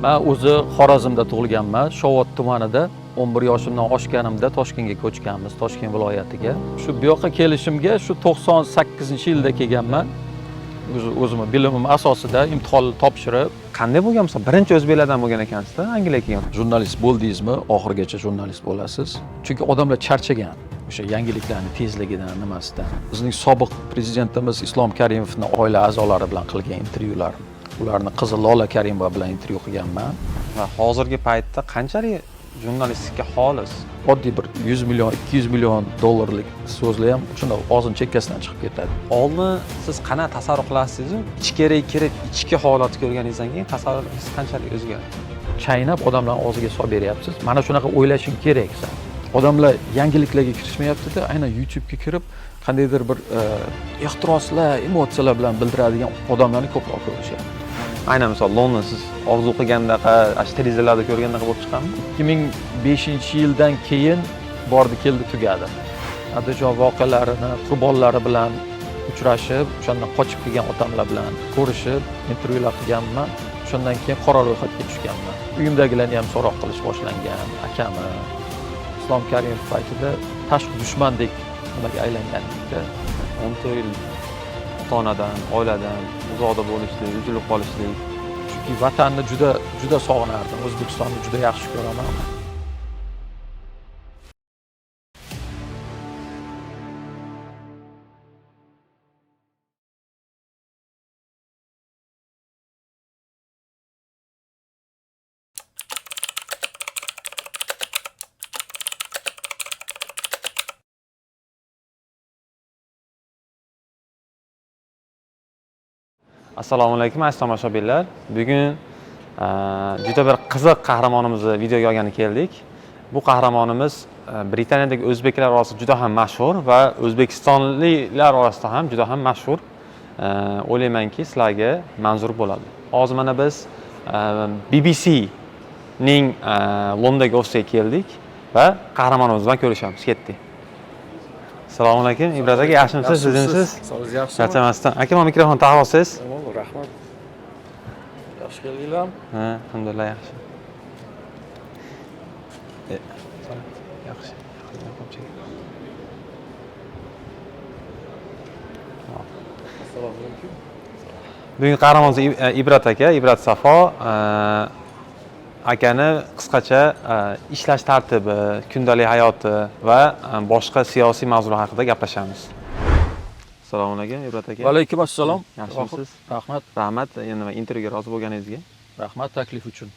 Men o'zi Xorazmda tug'ilganman. Shovot tumanida 11 yoshimdan oshganimda Toshkentga ko'chganmiz, Toshkent viloyatiga. Shu bu yoqqa kelishimga shu 98-yilda kelganman. O'zimni bilimim asosida imtihon topshirib. Qanday bo'lgan misol birinchi o'zbeklardan bo'lgan ekansizda Angliyaga kelgan. Jurnalist bo'ldingizmi, oxirigacha jurnalist bo'lasiz. Chunki odamlar charchagan o'sha yangiliklarning tezligidan, nimasidan. Bizning sobiq prezidentimiz Islom Karimovning oila a'zolari bilan qilgan intervyular. Ularni qizi Lola Karimova bilan intervyu qilganman. Va hozirgi paytda qanchalik jurnalistika xolis? Oddiy bir 100 million, 200 million dollarlik so'zlar ham shunda og'zini chekkasidan chiqib ketadi. Oldin siz qanaqa tasavvur qilasiz? Ichkariga kirib, ichki holatni ko'rganingizdan keyin tasavvuringiz qanchalik o'zgardi? Chaynab odamlarning og'ziga solib beryapsiz. Mana shunaqa o'ylashing kerak sen. Odamlar yangiliklarga kirishmayapti-da, aynan YouTube'ga kirib qandaydir bir ehtiroslar, emotsiyalar bilan bildiradigan odamlarni ko'proq ko'rishyapti. Aynan misol London siz orzu qilgandaqa, televizorlarda ko'rgandaqa bo'lib chiqadimi? 2005-yildan keyin bordi keldi tugadi. Andijon voqealarini qurbonlari bilan uchrashib, o'shandan qochib kelgan otamlar bilan ko'rishib, intervyular qilganman. Shundan keyin qora ro'yxatga tushganman. Uyimdagilarni ham so'roq qilish boshlangan. Akami Islom Karimov paytida tashqi dushmandek nimaga aylanganlikda 14 yil ota-onadan, oiladan uzoqda bo'lishlik, uzilib qolishlik. Chunki vatanni juda sog'inardim. O'zbekistonni juda yaxshi ko'raman. Assalomu alaykum aziz tomoshabinlar. Bugun juda bir qiziq qahramonimizni videoga olgani keldik. Bu qahramonimiz Britaniyadagi o'zbeklar orasida juda ham mashhur va o'zbekistonliklar orasida ham juda ham mashhur. O'ylaymanki, sizlarga manzur bo'ladi. Hozir mana biz BBC ning Londondagi ofisiga keldik va qahramonimiz bilan ko'rishamiz. Ketdik. Assalomu alaykum, Ibrat aka, yaxshimisiz? Sizimsiz? Sog'ingiz yaxshimi? Charchamasdan. Aka, men mikrofonni taqib olsangiz. Rahmat. Yaxshi keldinglar? Ha, alhamdulillah yaxshi. Yaxshi. Assalomu alaykum. Bugun qahramonimiz Ibrat aka, Ibrat Safo akani qisqacha ishlash tartibi, kundalik hayoti va boshqa siyosiy mavzular haqida gaplashamiz. Assalomu alaykum Ibrat aka. Va alaykum assalom. Yaxshimisiz? Rahmat. Rahmat, yana intervyuga rozi bo'lganingizga. Rahmat taklif uchun.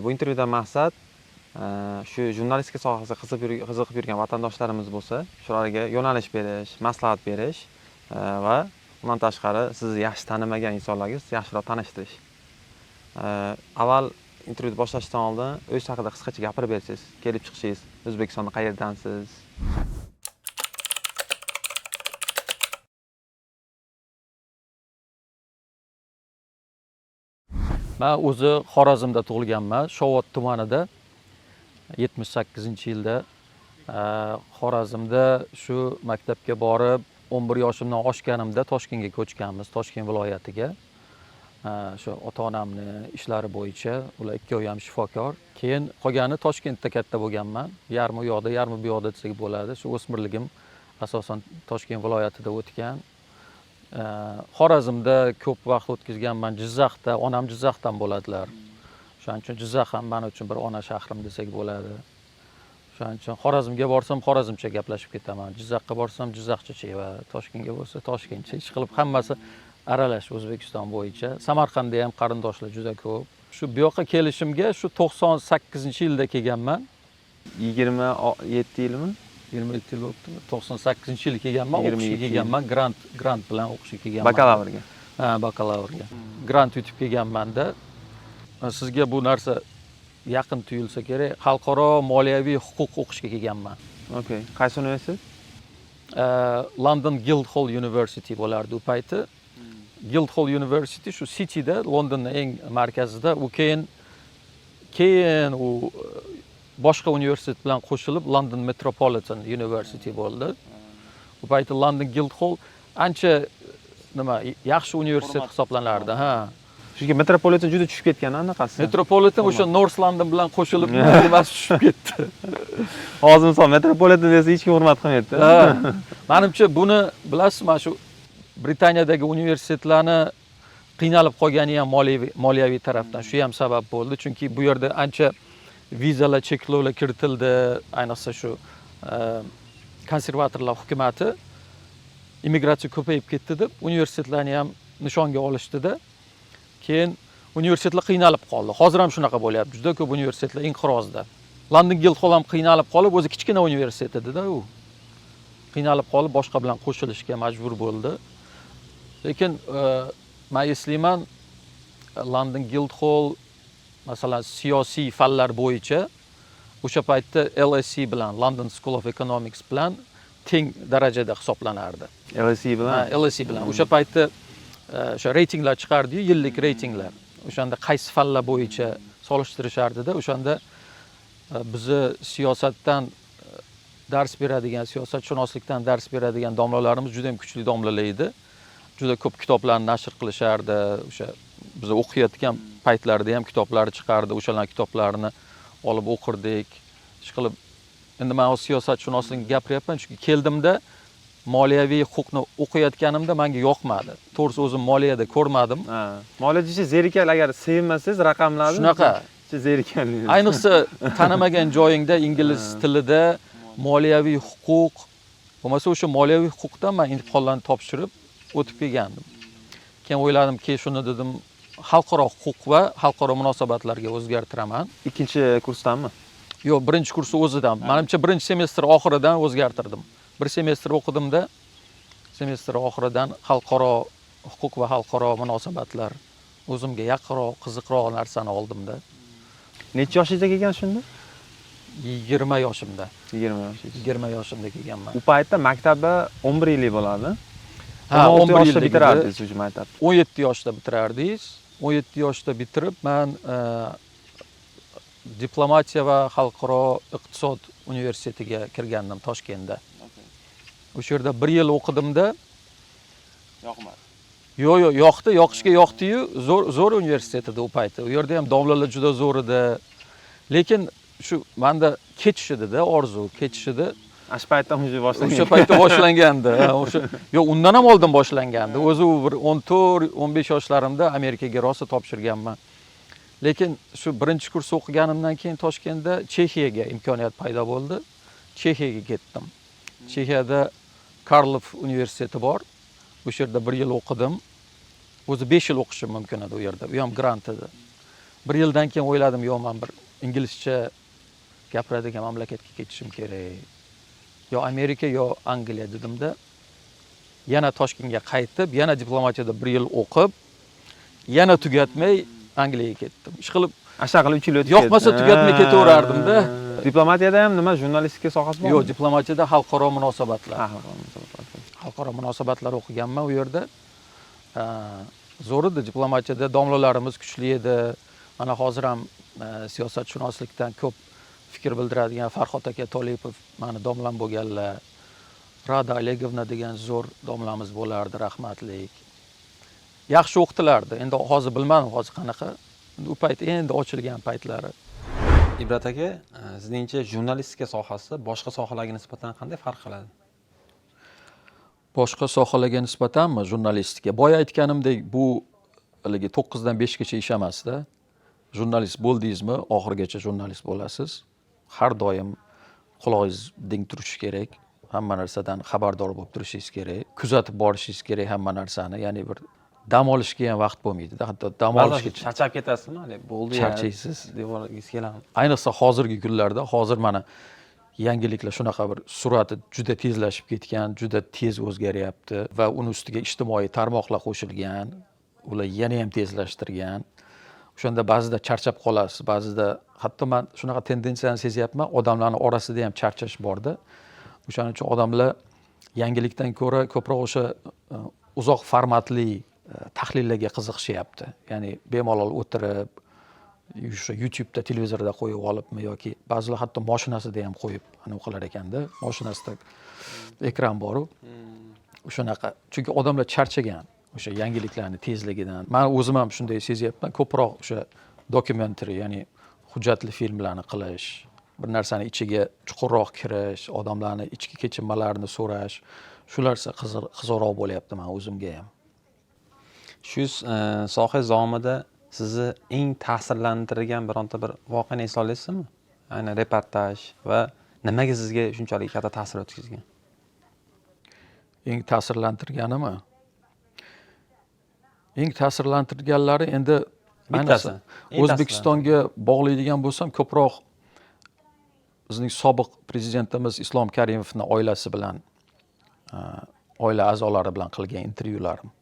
Bu intervyudan maqsad shu jurnalistika sohasiga qiziqib yurgan vatandoshlarimiz bo'lsa, shularga yo'nalish berish, maslahat berish va undan tashqari sizni yaxshi tanimagan insonlarga yaxshiroq tanishtirish. Avval intervyuni boshlashdan oldin o'z haqida qisqacha gapirib bersangiz, kelib chiqishingiz, O'zbekistonda qayerdansiz? Men o'zi Xorazmda tug'ilganman, Shovot tumanida 78-yilda Xorazmda shu maktabga borib 11 yoshimdan oshganimda Toshkentga ko'chganmiz, Toshkent viloyatiga. Shu ota-onamni ishlari bo'yicha, ular ikkovi ham shifokor. Keyin qolgani Toshkentda katta bo'lganman. Yarmi u yoqda, yarmi bu yoqda desak bo'ladi. Shu o'smirligim asosan Toshkent viloyatida o'tgan. Xorazmda ko'p vaqt o'tkazganman. Jizzaxda, onam Jizzaxdan bo'ladilar. Shuning uchun Jizzax ham men uchun bir ona shahrim desak bo'ladi. Shuning uchun Xorazmga borsam xorazmcha gaplashib ketaman. Jizzaxga borsam jizzaxcha va Toshkentga bo'lsa toshkentcha. Ish qilib hammasi aralash O'zbekiston bo'yicha. Samarqandda ham qarindoshlar juda ko'p. Shu bu yoqqa kelishimga shu 98-yilda kelganman. 27 yilmi? 27 yil bo'libdi. 98-yil kelganman, o'qishga kelganman, grant bilan o'qishga kelganman. Bakalavrga. Ha, bakalavrga. Grant yutib kelganman-da. Sizga bu narsa yaqin tuyulsa kerak, xalqaro moliyaviy huquq o'qishga kelganman. Okay. Qaysi universitet? London Guildhall University bo'lardi u payti. Guildhall University shu Cityda, Londonning eng markazida, u keyin u boshqa universitet bilan qo'shilib London Metropolitan University bo'ldi. U payti London Guildhall ancha yaxshi universitet hisoblanardi, ha. Chunki metropoliten juda tushib ketgan anaqasi. Metropoliten o'sha North London bilan qo'shilib nimasi tushib ketdi. Hozir misol metropoliten desa hech kim hurmat qilmaydi. Ha, menimcha buni bilasizmi, mana shu Britaniyadagi universitetlarni qiynalib qolgani ham moliyaviy tarafdan shu ham sabab bo'ldi. Chunki bu yerda ancha vizalar cheklovlar kiritildi, ayniqsa shu konservatorlar hukumati immigratsiya ko'payib ketdi deb universitetlarni ham nishonga olishdida. Keyin universitetlar qiynalib qoldi. Hozir ham shunaqa bo'lyapti. Juda ko'p universitetlar inqirozda. London Guildhall ham qiynalib qolib, o'zi kichkina universitet edi-da u. Qiynalib qolib boshqa bilan qo'shilishga majbur bo'ldi. Lekin men eslayman, London Guildhall masalan siyosiy fanlar bo'yicha o'sha paytda LSE bilan, London School of Economics bilan teng darajada hisoblanardi. LSE bilan? LSE bilan. O'sha paytda o'sha reytinglar chiqardi-yu, yillik reytinglar. O'shanda qaysi fanlar bo'yicha solishtirishardi-da, o'shanda bizni siyosatdan dars beradigan, siyosatshunoslikdan dars beradigan domlalarimiz juda ham kuchli domlalar edi. Juda ko'p kitoblarni nashr qilishardi. O'sha biz o'qiyotgan paytlarda ham kitoblar chiqardi. O'shalar kitoblarini olib o'qirdik. Ishqilib, endi men siyosatshunoslikni gapiryapman, chunki keldimda moliyaviy huquqni o'qiyotganimda menga yoqmadi. To'g'risi o'zim moliyada ko'rmadim. Ha, moliya juda zerikali, agar sevmasangiz raqamlarni shunaqa juda zerikali. Ayniqsa tanimagan joyingda ingliz tilida moliyaviy huquq bo'lmasa o'sha moliyaviy huquqdan men imtihonlarni topshirib o'tib kelgandim. Keyin o'yladimki, shuni dedim, xalqaro huquq va xalqaro munosabatlarga o'zgartiraman. Ikkinchi kursdanmi? Yo'q, birinchi kursi o'zidan. Menimcha birinchi semestr oxiridan o'zgartirdim. Bir semestr o'qidimda, semestr oxiridan xalqaro huquq va xalqaro munosabatlar o'zimga yaqinroq, qiziqroq narsani oldimda. Necha yoshingizda kelgan shunda? 20 yoshimda. 20 yoshingizda. 20 yoshimda kelganman. U paytda maktabda 11 yillik bo'ladi. Ha, 11 yoshda yillik bitirardingiz o'sha maktabni. 17 yoshda bitirardingiz. 17 yoshda bitirib, men diplomatiya va xalqaro iqtisod universitetiga kirgandim Toshkentda. O'sha yerda 1 yil o'qidimda. Yoqmadi. Yo'q, yoqdi, yoqishga yoqdi-yu, zo'r universitet edi u paytda. U yerda ham domlalar juda zo'r edi. Lekin shu menda ketish edi-da, orzu, ketish edi. O'sha paytdan boshlangan. O'sha paytda boshlangandi. O'sha yo'q, undan ham oldin boshlangandi. O'zi bir 14-15 yoshlarimda Amerikaga rosa topshirganman. Lekin shu birinchi kurs o'qiganimdan keyin Toshkentda Chexiyaga imkoniyat paydo bo'ldi. Chexiyaga ketdim. Chexiyada Karlov universiteti bor. O'sha yerda 1 yil o'qidim. O'zi 5 yil o'qishim mumkin edi u yerda. U ham grant edi. 1 yildan keyin o'yladim, yo'q, men bir inglizcha gapiradigan mamlakatga ketishim kerak. Yo Amerika, yo Angliya dedimda. Yana Toshkentga qaytib, yana diplomatiyada 1 yil o'qib, yana tugatmay Angliyaga ketdim. Ishqilib, Ashqa qilib 3 yil o'tib yoqmasa tugatmay ketaverardim-da. Diplomatiyada ham nima, jurnalistika sohasi bormi? Yo'q, diplomatiyada xalqaro munosabatlar. Xalqaro munosabatlar. Xalqaro munosabatlar o'qiganman u yerda. Zo'r edi, diplomatiyada domlalarimiz kuchli edi. Mana hozir ham siyosatshunoslikdan ko'p fikr bildiradigan Farhod aka Tolipov meni domlam bo'lganlar. Rada Olegovna degan zo'r domlamiz bo'lardi, rahmatlik. Yaxshi o'qitilardi. Endi hozir bilmadim, hozir qanaqa. U payt endi ochilgan paytlari. Ibrat aka, sizningcha jurnalistika sohasi boshqa sohalarga nisbatan qanday farq qiladi? Boshqa sohalarga nisbatanmi jurnalistika? Boya aytganimdek, bu 9 dan 5 gacha ish emasda. Jurnalist bo'ldingizmi, oxirgacha jurnalist bo'lasiz. Har doim quloqingiz ding turishi kerak. Hamma narsadan xabardor bo'lib turishingiz kerak. Kuzatib borishingiz kerak hamma narsani. Ya'ni bir dam olishga ham vaqt bo'lmaydi-da. Hatto dam olishga charchab ketasizmi? Hali bo'ldi ya. Charchaysiz. Devorga keladi. Ayniqsa hozirgi kunlarda, hozir mana yangiliklar shunaqa bir surati juda tezlashib ketgan, juda tez o'zgaryapti va uni ustiga ijtimoiy tarmoqlar qo'shilgan. Ular yana ham tezlashtirgan. O'shanda ba'zida charchab qolasiz, ba'zida hatto men shunaqa tendensiyani sezyapman, odamlarning orasida ham charchash borda. O'shaning uchun odamlar yangilikdan ko'ra ko'proq o'sha uzoq formatli tahlillarga qiziqishyapti. Ya'ni bemalol o'tirib, o'sha YouTube'da, televizorda qo'yib olibmi yoki ba'zilar hatto mashinasida ham qo'yib anaqa qilar ekanda, mashinasida ekran bor-ku. Shunaqa. Chunki odamlar charchagan. o'sha yangiliklarni tezligidan. Men o'zim ham shunday sezyapman, ko'proq o'sha dokumentary, ya'ni hujjatli filmlarni qilish, bir narsani ichiga chuqurroq kirish, odamlarni ichki kechinmalarini so'rash, shular qiziqroq bo'lyapti men o'zimga ham. Shu soha davomida sizni eng ta'sirlantirgan bironta bir voqeani esla olasizmi? Ayni reportaj va nimaga sizga shunchalik katta ta'sir o'tkazgan? Eng ta'sirlantirganimi? Eng ta'sirlantirganlari endi Bittasi. O'zbekistonga bog'laydigan bo'lsam, ko'proq bizning sobiq prezidentimiz Islom Karimovning oilasi bilan, oila a'zolari bilan qilgan intervyularim.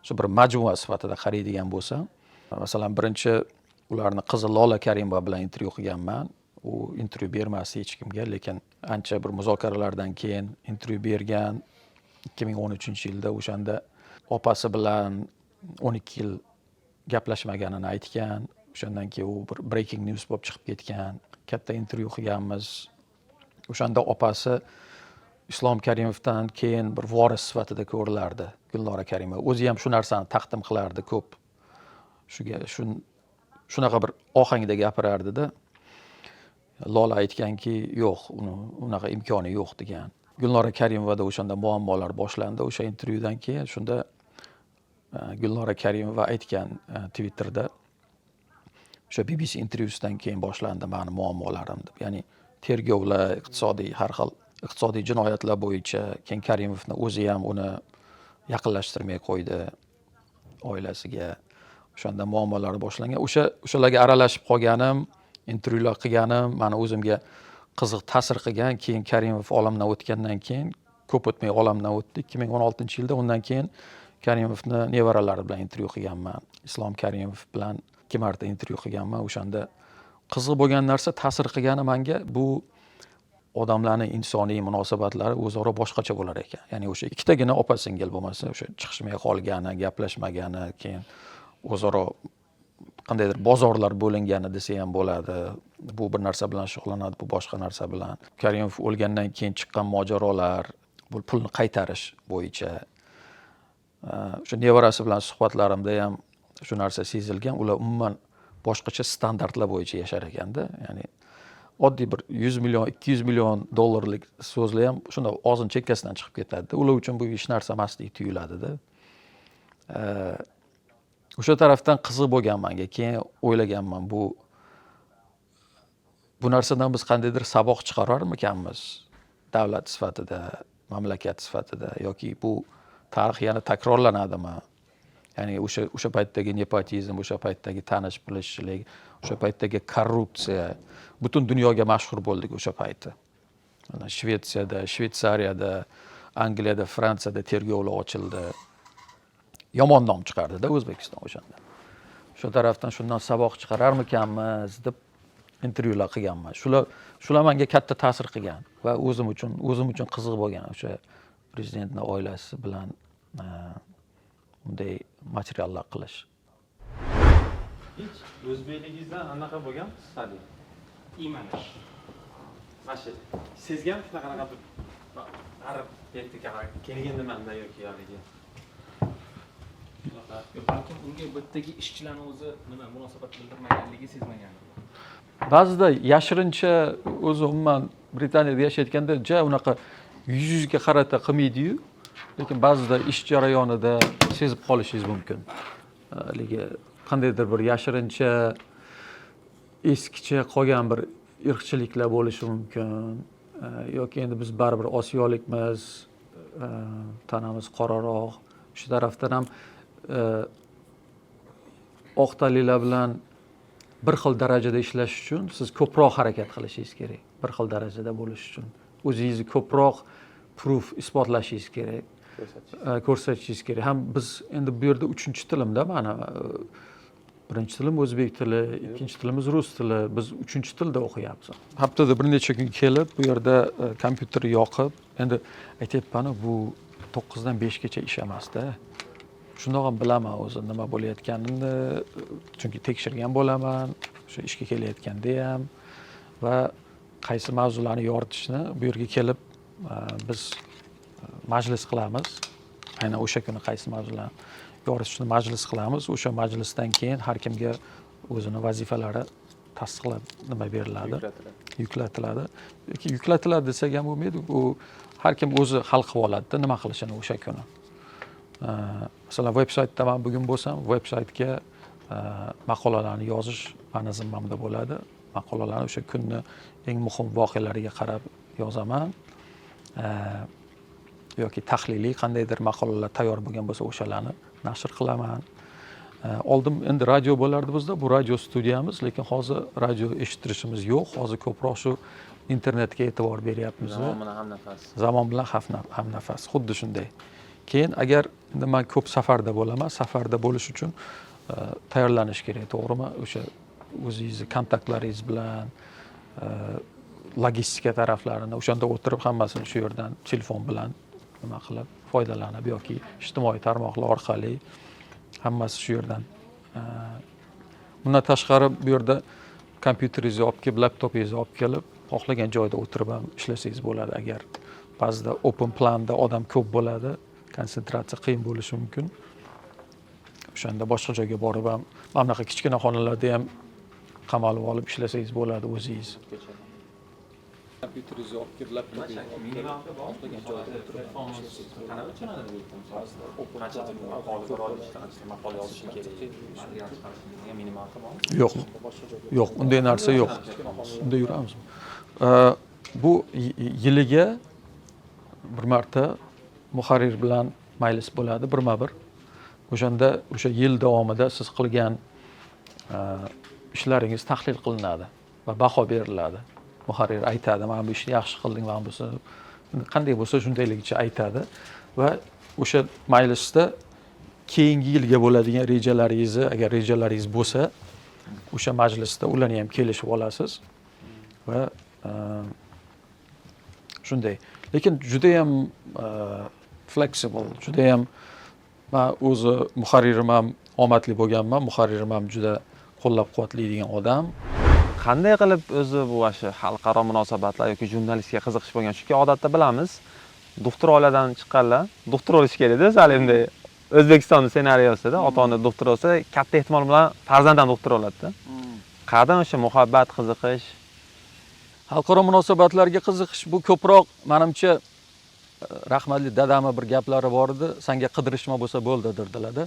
Shu bir majmua sifatida qaraydigan bo'lsam, masalan, birinchi ularni qizi Lola Karimova bilan intervyu qilganman. U intervyu bermasdi hech kimga, lekin ancha bir muzokaralardan keyin intervyu bergan. 2013-yilda o'shanda opasi bilan 12 yil gaplashmaganini aytgan. O'shandan keyin u bir breaking news bo'lib chiqib ketgan. Katta intervyu qilganmiz. O'shanda opasi Islom Karimovdan keyin bir voris sifatida ko'rilardi, Gulnora Karimova. O'zi ham shu narsani taqdim qilardi ko'p. Shunaqa bir ohangda gapirardi-da. Lola aytganki, yo'q, unaqa imkoni yo'q degan. Gulnora Karimovada o'shanda muammolar boshlandi. O'sha intervyudan keyin shunda Gulnora Karimova aytgan Twitterda, o'sha BBC intervyusidan keyin boshlandi meni muammolarim deb. Ya'ni tergovlar, iqtisodiy har xil iqtisodiy jinoyatlar bo'yicha Ken Karimovni o'zi ham uni yaqinlashtirmay qo'ydi oilasiga. O'shanda muammolar boshlangan. O'shalarga aralashib qolganim, intervyular qilganim meni o'zimga qiziq ta'sir qilgan. Keyin Karimov olamdan o'tgandan keyin, ko'p o'tmay olamdan o'tdi 2016-yilda. Undan keyin Karimovni nevaralari bilan intervyu qilganman. Islom Karimov bilan 2 marta intervyu qilganman. O'shanda qiziq bo'lgan narsa, ta'sir qilgani menga bu odamlarning insoniy munosabatlari o'zaro boshqacha bo'lar ekan. Ya'ni o'sha ikkitagina opa-singil bo'lmasa, o'sha chiqishmay qolgani, gaplashmagani, keyin o'zaro qandaydir bozorlar bo'lingani desa ham bo'ladi. Bu bir narsa bilan shug'ullanadi, bu boshqa narsa bilan. Karimov o'lgandan keyin chiqqan mojarolar, bu pulni qaytarish bo'yicha. O'sha nevarasi bilan suhbatlarimda ham shu narsa sezilgan. Ular umuman boshqacha standartlar bo'yicha yashar ekanda. Ya'ni oddiy bir 100 million, 200 million dollarlik so'zlar ham shunda og'zini chekkasidan chiqib ketadi. Ular uchun bu hech narsa emasdek tuyuladi-da. O'sha tarafdan qiziq bo'lgan menga. Keyin o'ylaganman, bu narsadan biz qandaydir saboq chiqararmikanmiz davlat sifatida, mamlakat sifatida, yoki bu tarix yana takrorlanadimi? Ya'ni o'sha paytdagi nepotizm, o'sha paytdagi tanish bilishchilik, o'sha paytdagi korrupsiya butun dunyoga mashhur bo'ldik o'sha payti. Mana Shvetsiyada, Shveysariyada, Angliyada, Fransiyada tergovlar ochildi. Yomon nom chiqardi-da O'zbekiston o'shanda. Shu tarafdan shundan saboq chiqararmikanmiz deb intervyular qilganman. Shular menga katta ta'sir qilgan va o'zim uchun qiziq bo'lgan o'sha prezidentning oilasi bilan bunday materiallar qilish. Hech o'zbekligingizdan anaqa bo'lgan sizlarga? Imanish. Mana sezgan shunaqa bir arab kelgan nimanda yoki haligi. Balkim unga bittagi ishchilarni o'zi nima munosabat bildirmaganligi sezmagandir. Ba'zida yashirincha o'zi umuman Britaniyada yashayotganda unaqa yuzga qarata qilmaydi-yu, lekin ba'zida ish jarayonida sezib qolishingiz mumkin. Haligi qandaydir bir yashirincha eskicha qolgan bir irqchiliklar bo'lishi mumkin. Yoki endi biz baribir osiyolikmiz, tanamiz qoraroq. Shu tarafdan ham oq tanlilar bilan bir xil darajada ishlash uchun siz ko'proq harakat qilishingiz kerak. Bir xil darajada bo'lish uchun o'zingizni ko'proq proof isbotlashingiz kerak, ko'rsatishingiz kerak. Ham biz endi bu yerda 3-tilimda mana birinchi tilim o'zbek tili, ikkinchi tilimiz rus tili. Biz 3-tilda o'qiyapmiz. Haftada bir necha kun kelib, bu yerda kompyuterni yoqib, endi aytayapman, bu 9 dan 5 gacha ish emas-da. Shundoq ham bilaman o'zi nima bo'layotganini, chunki tekshirgan bo'laman, o'sha ishga kelayotganda ham va qaysi mavzularni yoritishni bu yerga kelib biz majlis qilamiz. aynan o'sha kuni qaysi mavzularni yoritishni majlis qilamiz. O'sha majlisdan keyin har kimga o'zini vazifalari tasdiqlab nima beriladi, yuklatiladi. Yuklatiladi desak ham bo'lmaydi, u har kim o'zi hal qilib oladi nima qilishini o'sha kuni. Masalan, veb-saytda men bugun bo'lsam, veb-saytga maqolalarni yozish meni zimmamda bo'ladi. Maqolalarni o'sha kunni eng muhim voqealariga qarab yozaman. Yoki tahliliy qandaydir maqolalar tayyor bo'lgan bo'lsa, o'shalarni nashr qilaman. Oldin endi radio bo'lardi bizda, bu radio studiyamiz, lekin hozir radio eshittirishimiz yo'q. Hozir ko'proq shu internetga e'tibor beryapmiz. Zamon bilan hamnafas. Zamon bilan hamnafas, xuddi shunday. Keyin agar endi men ko'p safarda bo'laman, safarda bo'lish uchun tayyorlanish kerak, to'g'rimi? O'sha o'zingizni kontaktlaringiz bilan logistika taraflarini o'shanda o'tirib hammasini shu yerdan telefon bilan nima qilib foydalanib yoki ijtimoiy tarmoqlar orqali hammasi shu yerdan. Bundan tashqari bu yerda kompyuteringizni olib kelib, laptopingizni olib kelib, xohlagan joyda o'tirib ham ishlasangiz bo'ladi. Agar ba'zida open planda odam ko'p bo'ladi, konsentratsiya qiyin bo'lishi mumkin. O'shanda boshqa joyga borib ham, mana bunaqa kichkina xonalarda ham qamalib olib ishlasangiz bo'ladi o'zingiz. Kompyuteringizni olib kelib, laptopingizni olib kelib, xohlagan joyda o'tirib yo'q, yo'q, unday narsa yo'q. Unda yuramiz. Bu yiliga bir marta muharrir bilan majlis bo'ladi, birma-bir. O'shanda o'sha yil davomida siz qilgan ishlaringiz tahlil qilinadi va baho beriladi. Muharrir aytadi, "Men bu ishni yaxshi qildim, men bo'lsa qanday bo'lsa shundayligicha aytadi" va o'sha majlisda keyingi yilga bo'ladigan rejalaringizni, agar rejalaringiz bo'lsa, o'sha majlisda ularni ham kelishib olasiz va shunday. Lekin juda ham flexible, juda ham men o'zi muharririm ham omadli bo'lganman, muharririm ham juda qo'llab-quvvatlaydigan odam. Qanday qilib o'zi bu shu xalqaro munosabatlar yoki jurnalistikaga qiziqish bo'lgan? Chunki odatda bilamiz, doktor oiladan chiqqanlar doktor bo'lish kerak-da, salimda. O'zbekistonning ssenariyosida ota-ona doktor bo'lsa, katta ehtimol bilan farzand ham doktor bo'ladi-da. Qayerdan o'sha muhabbat, qiziqish? Xalqaro munosabatlarga qiziqish bu ko'proq menimcha rahmatli dadamning bir gaplari bor edi, senga qidirishma bo'lsa bo'ldi derdilar-da.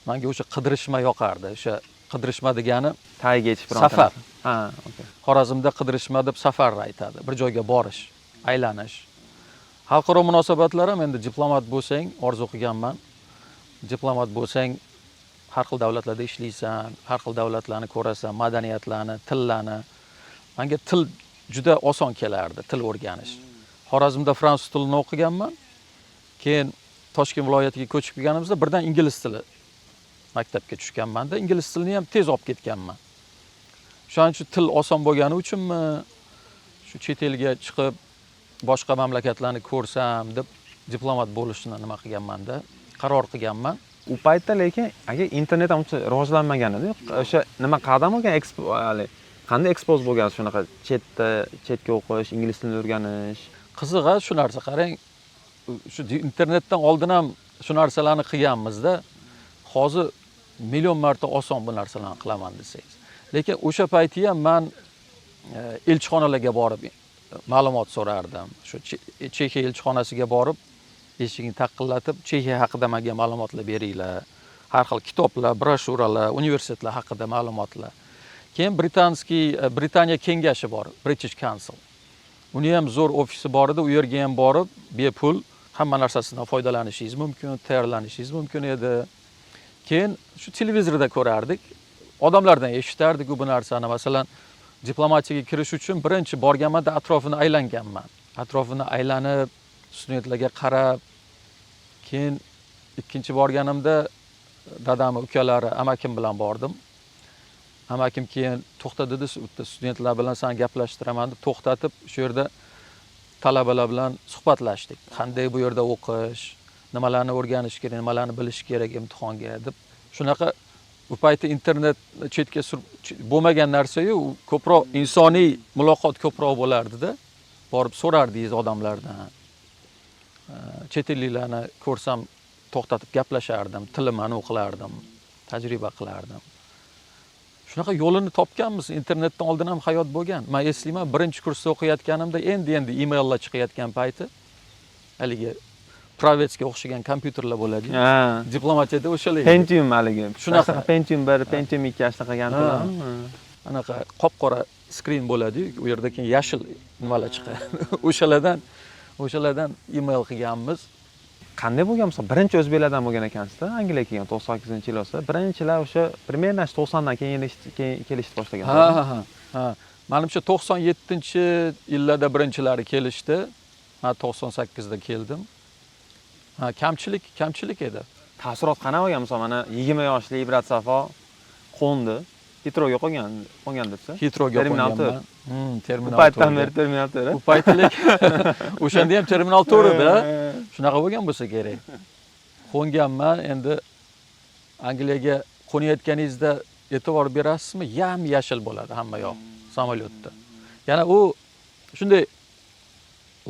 Menga o'sha qidirishma yoqardi. O'sha qidirishma degani tagiga yetib safar. Ha, okey. Xorazmda qidirishma deb safarni aytadi. Bir joyga borish, aylanish. Xalqaro munosabatlar ham endi diplomat bo'lsang, orzu qilganman. Diplomat bo'lsang, har xil davlatlarda ishlaysan, har xil davlatlarni ko'rasan, madaniyatlarni, tillarni. Menga til juda oson kelardi, til o'rganish. Xorazmda fransuz tilini o'qiganman. Keyin Toshkent viloyatiga ko'chib kelganimizda birdan ingliz tili maktabga tushganman-da, ingliz tilini ham tez olib ketganman. Shuning uchun til oson bo'lgani uchunmi, shu chet elga chiqib boshqa mamlakatlarni ko'rsam deb diplomat bo'lishni nima qilganman-da, qaror qilganman. U paytda lekin agar internet ham rivojlanmagan edi, o'sha nima qadam bo'lgan qanday ekspoz bo'lgan shunaqa chetga o'qish, ingliz tilini o'rganish. Qizig'i shu narsa, qarang, shu internetdan oldin ham shu narsalarni qilganmiz-da. Hozir million marta oson bu narsalarni qilaman desangiz. Lekin o'sha payti ham men elchixonalarga borib ma'lumot so'rardim. Shu Chexiya elchixonasiga borib, eshigini taqillatib, Chexiya haqida menga ma'lumotlar beringlar. Har xil kitoblar, broshuralar, universitetlar haqida ma'lumotlar. Keyin Britaniya kengashi bor, British Council. Uni ham zo'r ofisi bor edi, u yerga ham borib, bepul hamma narsasidan foydalanishingiz mumkin, tayyorlanishingiz mumkin edi. Keyin shu televizorda ko'rardik. Odamlardan eshitardik bu narsani. Masalan, diplomatiyaga kirish uchun birinchi borganimda atrofini aylanganman. Atrofini aylanib, studentlarga qarab, keyin ikkinchi borganimda dadamning ukalari, amakim bilan bordim. Amakim keyin to'xta dedi, studentlar bilan seni gaplashtiraman deb to'xtatib, shu yerda talabalar bilan suhbatlashdik. Qanday bu yerda o'qish, nimalarni o'rganish kerak, nimalarni bilish kerak imtihonga deb. Shunaqa bu payti internet chetga bo'lmagan narsa-yu, ko'proq insoniy muloqot ko'proq bo'lardi-da. Borib so'rardingiz odamlardan. chet elliklarni ko'rsam to'xtatib gaplashardim, tilimani o'qilardim, tajriba qilardim. Shunaqa yo'lini topganmiz. Internetdan oldin ham hayot bo'lgan. Men eslayman, birinchi kursda o'qiyotganimda endi emaillar chiqayotgan payti haligi Pravetsga o'xshagan kompyuterlar bo'ladi. Diplomatiyada o'shalar. Pentium haligi. Shunaqa. Pentium 1, Pentium 2 shunaqa kompyuterlar. Anaqa qop-qora skrin bo'ladi-yu, u yerda keyin yashil nimalar chiqadi. O'shalardan email qilganmiz. Qanday bo'lgan misol birinchi o'zbeklardan bo'lgan ekansizda, Angliyaga kelgan 98-yil bo'lsa, birinchilar o'sha примерно 90dan keyin kelishni boshlagan. Ha. Menimcha 97-yillarda birinchilari kelishdi. Men 98da keldim. Kamchilik edi. Taassurot qanaqa bo'lgan misol mana 20 yoshli Ibrat Safo qo'ndi. Hitrowga qo'ngan debsa. Hitrowga qo'nganman. Terminal 4. Bu paytdan beri Terminal 4. Bu paytlik o'shanda ham Terminal 4 edi. Shunaqa bo'lgan bo'lsa kerak. Qo'nganman, endi Angliyaga qo'nayotganingizda e'tibor berasizmi? Yam-yashil bo'ladi hamma yoq samolyotda. Yana u shunday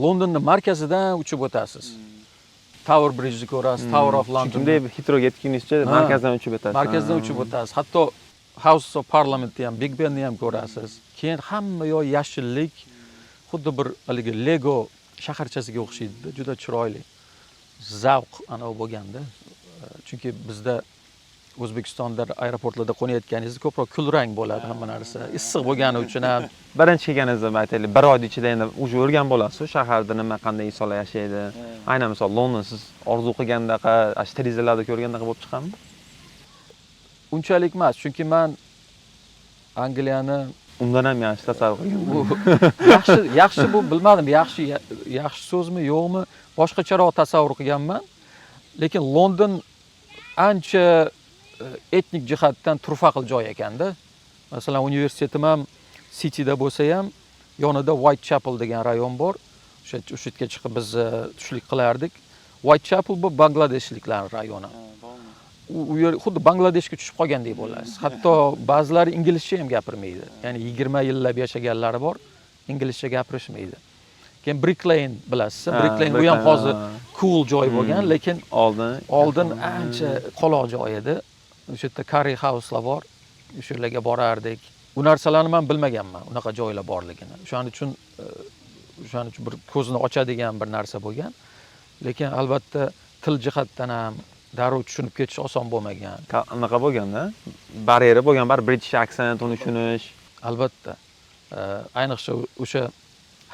Londonning markazidan uchib o'tasiz. Tower Bridge'ni ko'rasiz, Tower of London. Shunday Hitrowga yetguningizcha markazdan uchib o'tasiz. Markazdan uchib o'tasiz. Hatto House of Parliamentni ham, Big Benni ham ko'rasiz. Keyin hamma yoq yashillik, xuddi bir haligi Lego shaharchasiga o'xshaydi, juda chiroyli. Zavq ana bo'lganda. Chunki bizda O'zbekistonda aeroportlarda qo'nayotganingizda ko'proq kulrang bo'ladi hamma narsa. Issiq bo'lgani uchun ham birinchi kelganingizda aytaylik, bir oy ichida endi уже o'rgan bo'lasiz, shaharda nima qanday insonlar yashaydi. Aynan misol London siz orzu qilgandaqa, televizorlarda ko'rgandaqa bo'lib chiqadimi? Unchalik emas, chunki men Angliyani undan ham yaxshi tasavvur qilganman. Yaxshi bu bilmadim, yaxshi so'zmi, yo'qmi, boshqacharoq tasavvur qilganman. Lekin London ancha etnik jihatdan turfa xil joy ekanda. Masalan, universitetim ham Cityda bo'lsa ham, yonida Whitechapel degan rayon bor. O'sha yerga chiqib biz tushlik qilardik. Whitechapel bu Bangladeshliklarning rayoni. U yer xuddi Bangladeshga tushib qolgandek bo'lasiz. Hatto ba'zilari inglizcha ham gapirmaydi. Ya'ni 20 yillab yashaganlari bor, inglizcha gapirishmaydi. Keyin Brick Lane bilasiz. Brick Lane u ham hozir cool joy bo'lgan, lekin oldin ancha qoloq joy edi. O'sha yerda curry house'lar bor. O'sha yerlarga borardik. Bu narsalarni men bilmaganman, unaqa joylar borligini. O'shaning uchun bir ko'zni ochadigan bir narsa bo'lgan. Lekin albatta til jihatdan ham darrov tushunib ketish oson bo'lmagan. Anaqa bo'lganda, barrieri bo'lgan, British accent uni tushunish. Albatta. Ayniqsa o'sha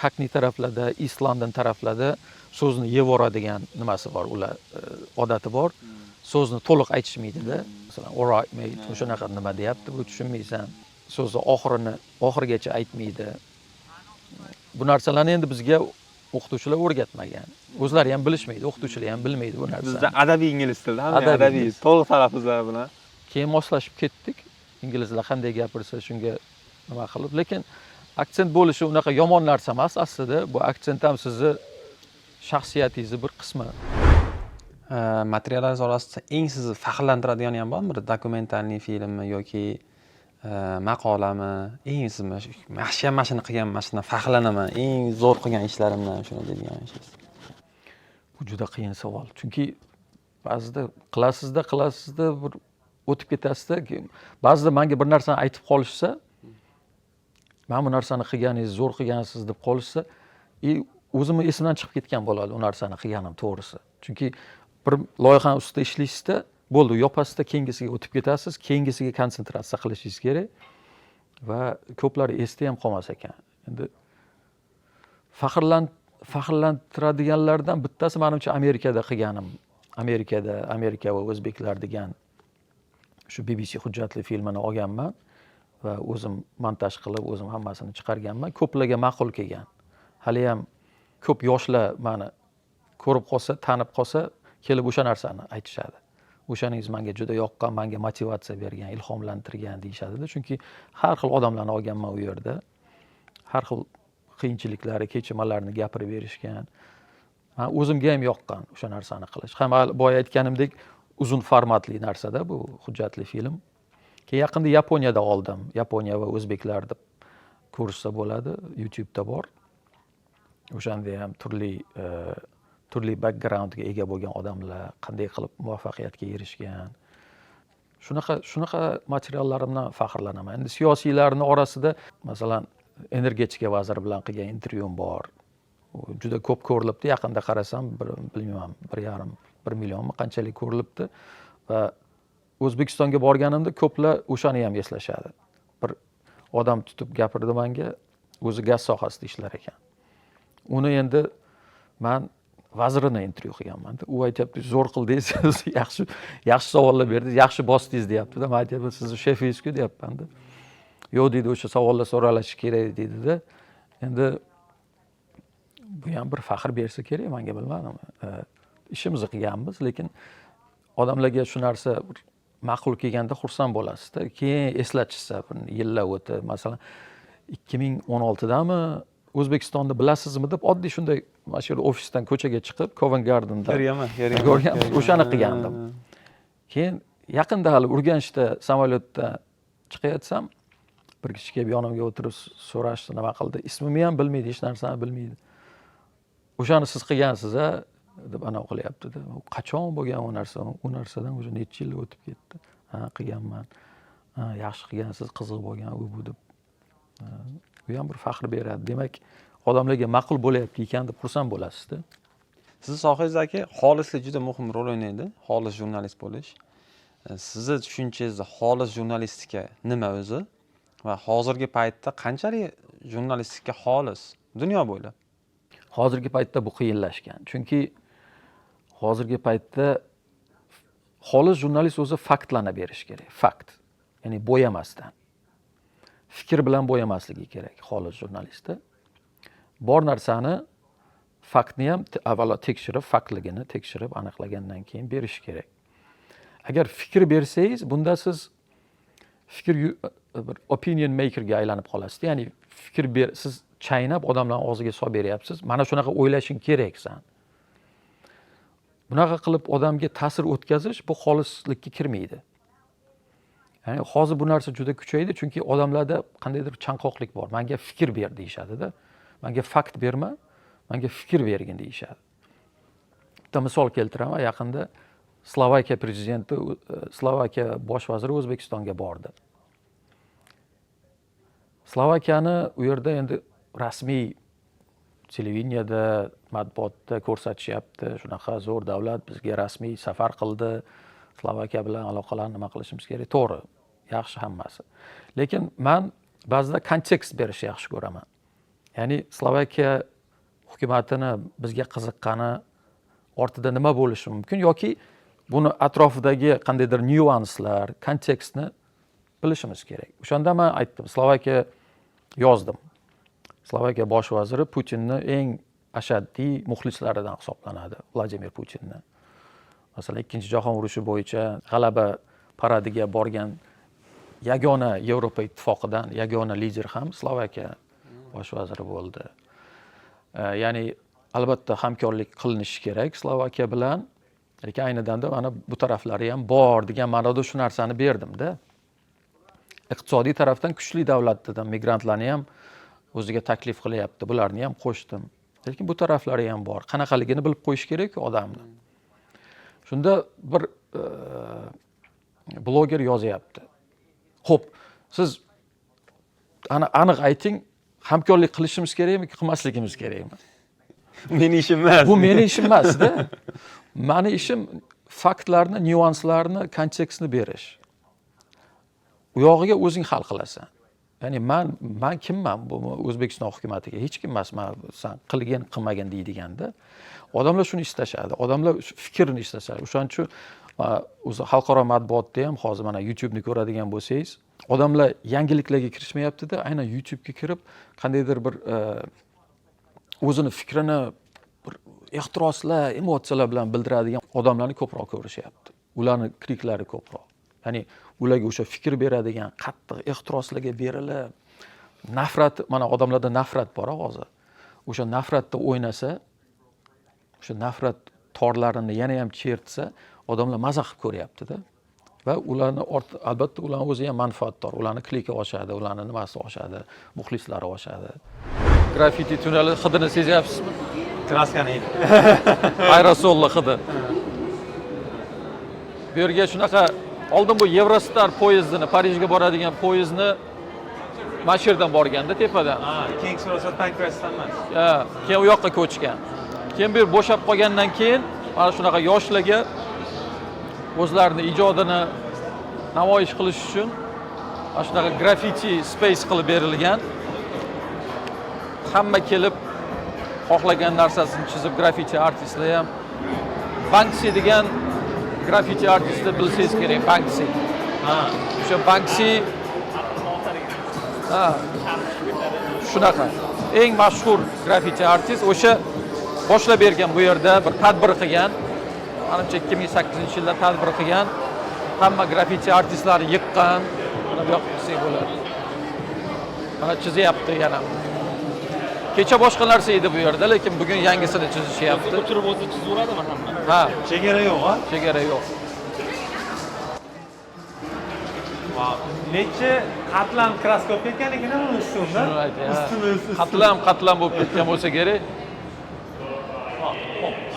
Hackney taraflarda, East London taraflarda so'zni yevoradigan nimasi bor, ular odati bor. So'zni to'liq aytishmaydi-da. Masalan, all right mate, o'shanaqa nima deyapti, bu tushunmaysan. So'zni oxirigacha aytmaydi. Bu narsalarni endi bizga o'qituvchilar o'rgatmagan. O'zlari ham bilishmaydi, o'qituvchilar ham bilmaydi bu narsani. Bizda adabiy ingliz tilda, adabiy, to'liq talaffuzlar bilan. Keyin moslashib ketdik. Inglizlar qanday gapirsa shunga nima qilib, lekin aksent bo'lishi unaqa yomon narsa emas aslida. Bu aksent ham sizni shaxsiyatingizni bir qismi. Materiallaringiz orasida eng sizni faxrlantiradigan ham bormi? Bir dokumentalniy filmmi yoki maqolami? Eng sizni yaxshi ham mashina qilgan, mashina faxrlanaman, eng zo'r qilgan ishlarimdan shuni deydigan ishingiz. Bu juda qiyin savol. Chunki ba'zida qilasizda bir o'tib ketasizda, ba'zida menga bir narsani aytib qolishsa, men bu narsani qilganingiz, zo'r qilgansiz deb qolishsa, o'zimni esimdan chiqib ketgan bo'ladi u narsani qilganim to'g'risi. Chunki bir loyihani ustida ishlaysizda, bo'ldi, yopasizda keyingisiga o'tib ketasiz, keyingisiga konsentratsiya qilishingiz kerak va ko'plari esda ham qolmas ekan. Endi faxrlantiradiganlardan bittasi menimcha Amerikada qilganim. Amerika va o'zbeklar degan shu BBC hujjatli filmini olganman va o'zim montaj qilib, o'zim hammasini chiqarganman. Ko'plarga ma'qul kelgan. Hali ham ko'p yoshlar meni ko'rib qolsa, tanib qolsa, kelib o'sha narsani aytishadi. O'shaningiz menga juda yoqqan, menga motivatsiya bergan, ilhomlantirgan deyishadi-da. Chunki har xil odamlarni olganman u yerda. Har xil qiyinchiliklari, kechirmalarni gapirib berishgan. Men o'zimga ham yoqqan o'sha narsani qilish. Ham boya aytganimdek uzun formatli narsada bu hujjatli film. Keyin yaqinda Yaponiyada oldim. Yaponiya va o'zbeklar deb ko'rishsa bo'ladi, YouTube'da bor. O'shanda ham turli backgroundga ega bo'lgan odamlar qanday qilib muvaffaqiyatga erishgan. Shunaqa materiallarimdan faxrlanaman. Endi siyosiylarning orasida masalan energetika vaziri bilan qilgan intervyum bor. U juda ko'p ko'rilibdi. Yaqinda qarasam, bilmayman, 1,5 millionmi qanchalik ko'rilibdi va O'zbekistonga borganimda ko'plar o'shani ham eslashadi. Bir odam tutib gapirdi menga, o'zi gaz sohasida ishlar ekan. Uni endi men vazirini intervyu qilganman. U aytibdi, zo'r qildingiz, yaxshi savollar berdingiz, yaxshi bosdingiz deyapti-da. Men aytibman, sizni shefingiz-ku deyapman-da. Yo'q deydi, o'sha savollar so'ralishi kerak deydi-da. Endi bu ham bir faxr bersa kerak, menga bilmadim. Ishimizni qilganmiz, lekin odamlarga shu narsa ma'qul kelganda xursand bo'lasizda. Keyin eslatishsa, yillar o'tib, masalan 2016dami O'zbekistonni bilasizmi deb oddiy shunday mana shu ofisdan ko'chaga chiqib, Covent Garden'da ko'rganman. O'shani qilgandim. Keyin yaqinda hali Urganchda samolyotda chiqayotsam, bir kishi kelib yonimga o'tirib so'rashdi, nima qildi? Ismimni ham bilmaydi, hech narsani bilmaydi. O'shani siz qilgansiz-a? deb ana qilyapti-da. Qachon bo'lgan u narsa? U narsadan o'sha necha yil o'tib ketdi. Ha, qilganman. Ha, yaxshi qilgansiz, qiziq bo'lgan u bu deb. Bu ham bir faxr beradi. Demak, odamlarga ma'qul bo'layapti ekan deb xursand bo'lasizda. Sizni sohangizdagi xolislik juda muhim rol o'ynaydi. Xolis jurnalist bo'lish. Sizni tushunchangizda xolis jurnalistika nima o'zi va hozirgi paytda qanchalik jurnalistika xolis dunyo bo'ylab? Hozirgi paytda bu qiyinlashgan. Chunki hozirgi paytda xolis jurnalist o'zi faktlarni berish kerak. Fakt. Ya'ni bo'yamasdan. Fikr bilan bo'yamasligi kerak xolis jurnalistda. Bor narsani faktni ham avvalo tekshirib, faktligini tekshirib aniqlagandan keyin berish kerak. Agar fikr bersangiz, bunda siz fikr bir opinion makerga aylanib qolasiz. Ya'ni siz chaynab odamlarning og'ziga solib beryapsiz. Mana shunaqa o'ylashing kerak san. Bunaqa qilib odamga ta'sir o'tkazish bu xolislikka kirmaydi. Ya'ni hozir bu narsa juda kuchaydi, chunki odamlarda qandaydir chanqoqlik bor. Menga fikr ber deyshadi-da. Menga fakt berma, menga fikr bergin deyshadi. Bitta misol keltiraman, yaqinda Slovakiya prezidenti, Slovakiya bosh vaziri O'zbekistonga bordi. Slovakiyani u yerda endi rasmiy televideniyada, matbuotda ko'rsatishyapti. Shunaqa zo'r davlat bizga rasmiy safar qildi. Slovakiya bilan aloqalarni nima qilishimiz kerak? To'g'ri, yaxshi hammasi. Lekin men ba'zida kontekst berishni yaxshi ko'raman. Ya'ni Slovakiya hukumatini bizga qiziqqani ortida nima bo'lishi mumkin yoki buni atrofidagi qandaydir nyuanslar, kontekstni bilishimiz kerak. O'shanda men aytdim, Slovakiya yozdim. Slovakiya bosh vaziri Putinni eng ashaddiy muxlislaridan hisoblanadi, Vladimir Putinni. Masalan, Ikkinchi jahon urushi bo'yicha g'alaba paradiga borgan yagona Yevropa ittifoqidan yagona lider ham Slovakiya bosh vaziri bo'ldi. Ya'ni albatta hamkorlik qilinishi kerak Slovakiya bilan. Lekin ayni damda mana bu taraflari ham bor degan ma'noda shu narsani berdim-da. Iqtisodiy tarafdan kuchli davlat dedim, migrantlarni ham o'ziga taklif qilyapti, bularni ham qo'shdim. Lekin bu taraflari ham bor. Qanaqaligini bilib qo'yish kerak-ku odamni. Shunda bir bloger yozyapti. Xo'p, siz aniq ayting, hamkorlik qilishimiz kerakmi, qilmasligimiz kerakmi? Meni ishim emas. Bu meni ishim emas-da. Meni ishim faktlarni, nyuanslarni, kontekstni berish. U yog'iga o'zing hal qilasan. Ya'ni men kimman bu O'zbekiston hukumatiga? Hech kim emasman. Sen qilgan, qilmagan deydiganda. Odamlar shuni istashadi. Odamlar fikrni istashadi. O'shaning uchun o'zi xalqaro matbuotda ham hozir mana YouTube'ni ko'radigan bo'lsangiz, odamlar yangiliklarga kirishmayapti-da, aynan YouTube'ga kirib qandaydir bir o'zini fikrini bir ehtiroslar, emotsiyalar bilan bildiradigan odamlarni ko'proq ko'rishyapti. Ularning kriklari ko'proq. Ya'ni ularga o'sha fikr beradigan, qattiq ehtiroslarga berilib, nafrat, mana odamlarda nafrat bor hozir. O'sha nafratda o'ynasa, o'sha nafrat torlarini yana ham chertsa, odamlar maza qilib ko'ryapti-da. Va ularni albatta ularning o'zi ham manfaatdor. Ularning kliki oshadi, ularning nimasi oshadi, muxlislari oshadi. Graffiti tunneli hidini sezyapsizmi? Kraskani hidi. Aerosolli hidi. Bu yerga shunaqa oldin bu Eurostar poyezdini, Parijga boradigan poyezdni mana shu yerdan borganda tepadan. Keyingi Royal Pancras'dan emas. Ha, keyin u yoqqa ko'chgan. Keyin bu yer bo'shab qolgandan keyin mana shunaqa yoshlarga o'zlarini ijodini namoyish qilish uchun mana shunaqa graffiti space qilib berilgan. Hamma kelib xohlagan narsasini chizib graffiti artistlar ham Banksy degan graffiti artistni bilsangiz kerak, Banksy. O'sha Banksy shunaqa eng mashhur graffiti artist o'sha boshlab bergan bu yerda bir tadbir qilgan. Manimcha 2008-yilda tadbir qilgan. Hamma graffiti artistlari yiqqan. Mana bu yoqqa qilsak bo'ladi. Mana chizyapti yana. Kecha boshqa narsa edi bu yerda, lekin bugun yangisini chizishyapti. O'chirib o'zi chizaveradimi hamma? Ha, Chegara yo'q, ha? chegara yo'q. Necha qatlam kraska olib ketgan ekan uni ustida. Shuni aytayapman. Qatlam bo'lib ketgan bo'lsa kerak.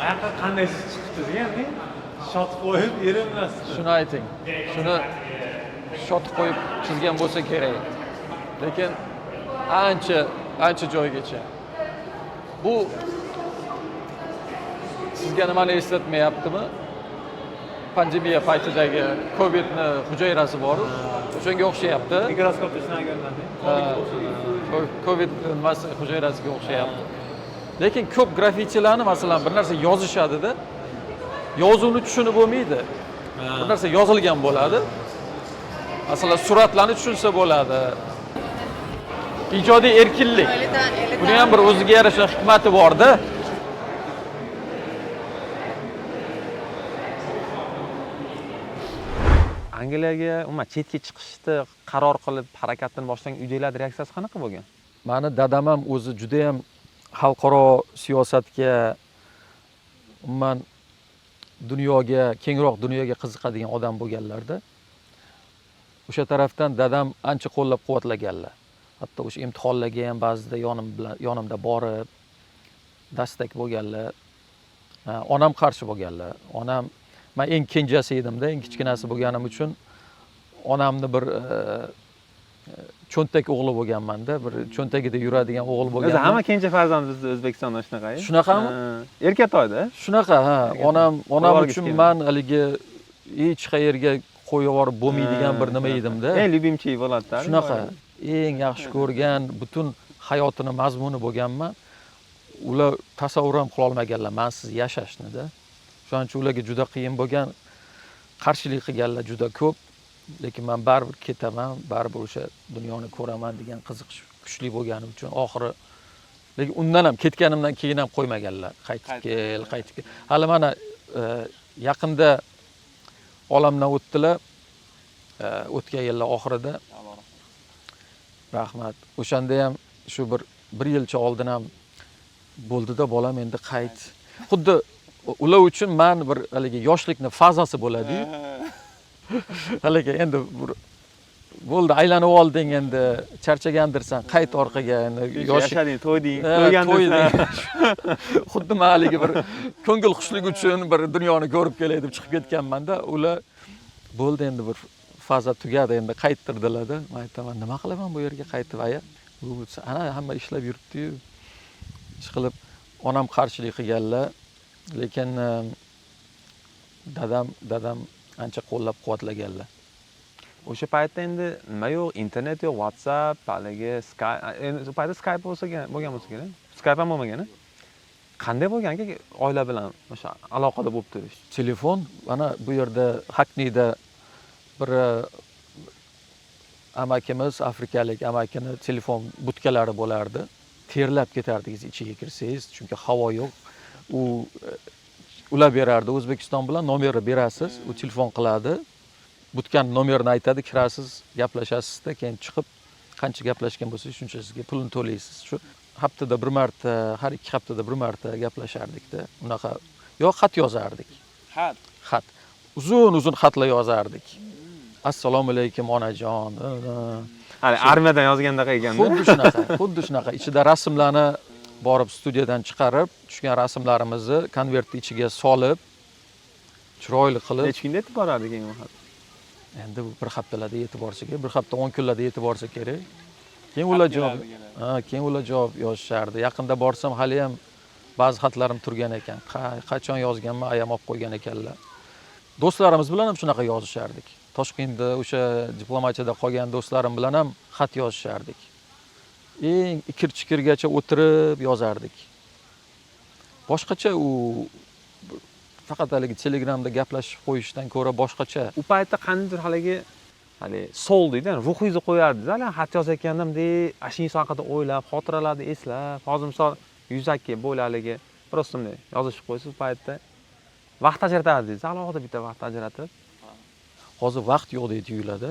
Oyoqqa qanday chiqibdi deganda, shotib qo'yib erinmasdi. Shuni ayting. Shuni shotib qo'yib chizgan bo'lsa kerak. Lekin ancha joygacha. Bu sizga nimani eslatmayaptimi? Pandemiya paytidagi Covidni hujayrasi bor. O'shanga o'xshayapti. Mikroskopda sinagandan. Covid nimasi hujayrasiga o'xshayapti. Lekin ko'p graffitilarni masalan bir narsa yozishadi-da. Yozuvni tushunib bo'lmaydi. Bir narsa yozilgan bo'ladi. Masalan, suratlarni tushunsa bo'ladi. Ijodiy erkinlik. Buni ham bir o'ziga yarasha hikmati bor-da. Angliyaga umuman chetga chiqishni qaror qilib harakatni boshlagan uydagilar reaksiyasi qanaqa bo'lgan? Mani dadam ham o'zi juda ham xalqaro siyosatga, umuman dunyoga, kengroq dunyoga qiziqadigan odam bo'lganlarda. O'sha tarafdan dadam ancha qo'llab-quvvatlaganlar. Hatto o'sha imtihonlarga ham ba'zida yonimda borib dastak bo'lganlar. Onam qarshi bo'lganlar. Onam men eng kenjasi edimda, eng kichkinasi bo'lganim uchun onamni bir cho'ntak o'g'li bo'lganman-da, bir cho'ntagida yuradigan o'g'il bo'lganman. O'zi hamma kenja farzand bizda O'zbekistonda shunaqa-ku. Shunaqami? Erkatoyda. Shunaqa, ha. Onam uchun men haligi hech qayerga qo'yib yuborib bo'lmaydigan bir nima edimda. Eng любимчий bo'ladi-da. Shunaqa. Eng yaxshi ko'rgan butun hayotini mazmuni bo'lganman. Ular tasavvur ham qila olmaganlar mensiz yashashni-da. Shuning uchun ularga juda qiyin bo'lgan, qarshilik qilganlar juda ko'p. Lekin men baribir ketaman, baribir o'sha dunyoni ko'raman degan qiziqish kuchli bo'lgani uchun oxiri lekin undan ham ketganimdan keyin ham qo'ymaganlar. Qaytib kel. Hali mana yaqinda olamdan o'tdilar. O'tgan yillar oxirida. Rahmat. O'shanda ham shu bir yilcha oldin ham bo'ldi-da, bolam endi qayt. Xuddi ular uchun men bir haligi yoshlikning fazasi bo'ladi-yu. Haligi endi bo'ldi, aylanib olding endi, charchagandirsan, qayt orqaga endi yoshading, to'yding, to'ygandirsan. Xuddi men haligi bir ko'ngil xushlik uchun bir dunyoni ko'rib kelay deb chiqib ketganman-da, ular bo'ldi endi bir faza tugadi, endi qayttirdilar-da. Men aytaman, nima qilaman bu yerga qaytib aya? Bu ana hamma ishlab yuribdi-yu. Ishqilib onam qarshilik qilganlar, lekin dadam ancha qo'llab-quvvatlaganlar. O'sha paytda endi nima yo'q, internet yo'q, WhatsApp, haligi Skype, endi o'sha paytda Skype bo'lgan bo'lsa kerak. Skype ham bo'lmagan. Qanday bo'lgan aka oila bilan o'sha aloqada bo'lib turish? Telefon, mana bu yerda Hackneyda bir amakimiz, afrikalik amakini telefon butkalari bo'lardi. Terlab ketardingiz ichiga kirsangiz, chunki havo yo'q. U ulab berardi. O'zbekiston bilan nomerni berasiz, u telefon qiladi. Butkan nomerini aytadi, kirasiz, gaplashasizda, keyin chiqib qancha gaplashgan bo'lsangiz, shuncha sizga pulni to'laysiz. Shu haftada bir marta, har 2 haftada bir marta gaplashardik-da. Unaqa yo'q, xat yozardik. Xat. Uzun xatlar yozardik. Assalomu alaykum onajon. Hali armiyadan yozgandaqa ekanda. Xuddi shunaqa. Ichida rasmlarni borib studiyadan chiqarib, tushgan rasmlarimizni konvertning ichiga solib, chiroyli qilib, Necha kunda yetib boradi keyin u xat? endi bu bir haftalarda yetib borsa kerak, bir hafta 10 kunlarda yetib borsa kerak. Keyin ular javob, keyin ular javob yozishardi. Yaqinda borsam hali ham ba'zi xatlarim turgan ekan. Qachon yozganman, ayam olib qo'ygan ekanlar. Do'stlarimiz bilan ham shunaqa yozishardik. Toshkentda o'sha diplomatiyada qolgan do'stlarim bilan ham xat yozishardik. Eng ikir-chikirgacha o'tirib yozardik. Boshqacha u faqat haligi Telegramda gaplashib qo'yishdan ko'ra boshqacha. U paytda qandaydir hali soul deydi, ruhingizni qo'yardingiz. Hali xat yozayotganda shu inson haqida o'ylab, xotiralarni eslab, hozir misol yuzaki bo'laligi просто bunday yozishib qo'ysiz, u paytda vaqt ajratardingiz, alohida bitta vaqt ajratib. Hozir vaqt yo'qdek tuyuladi.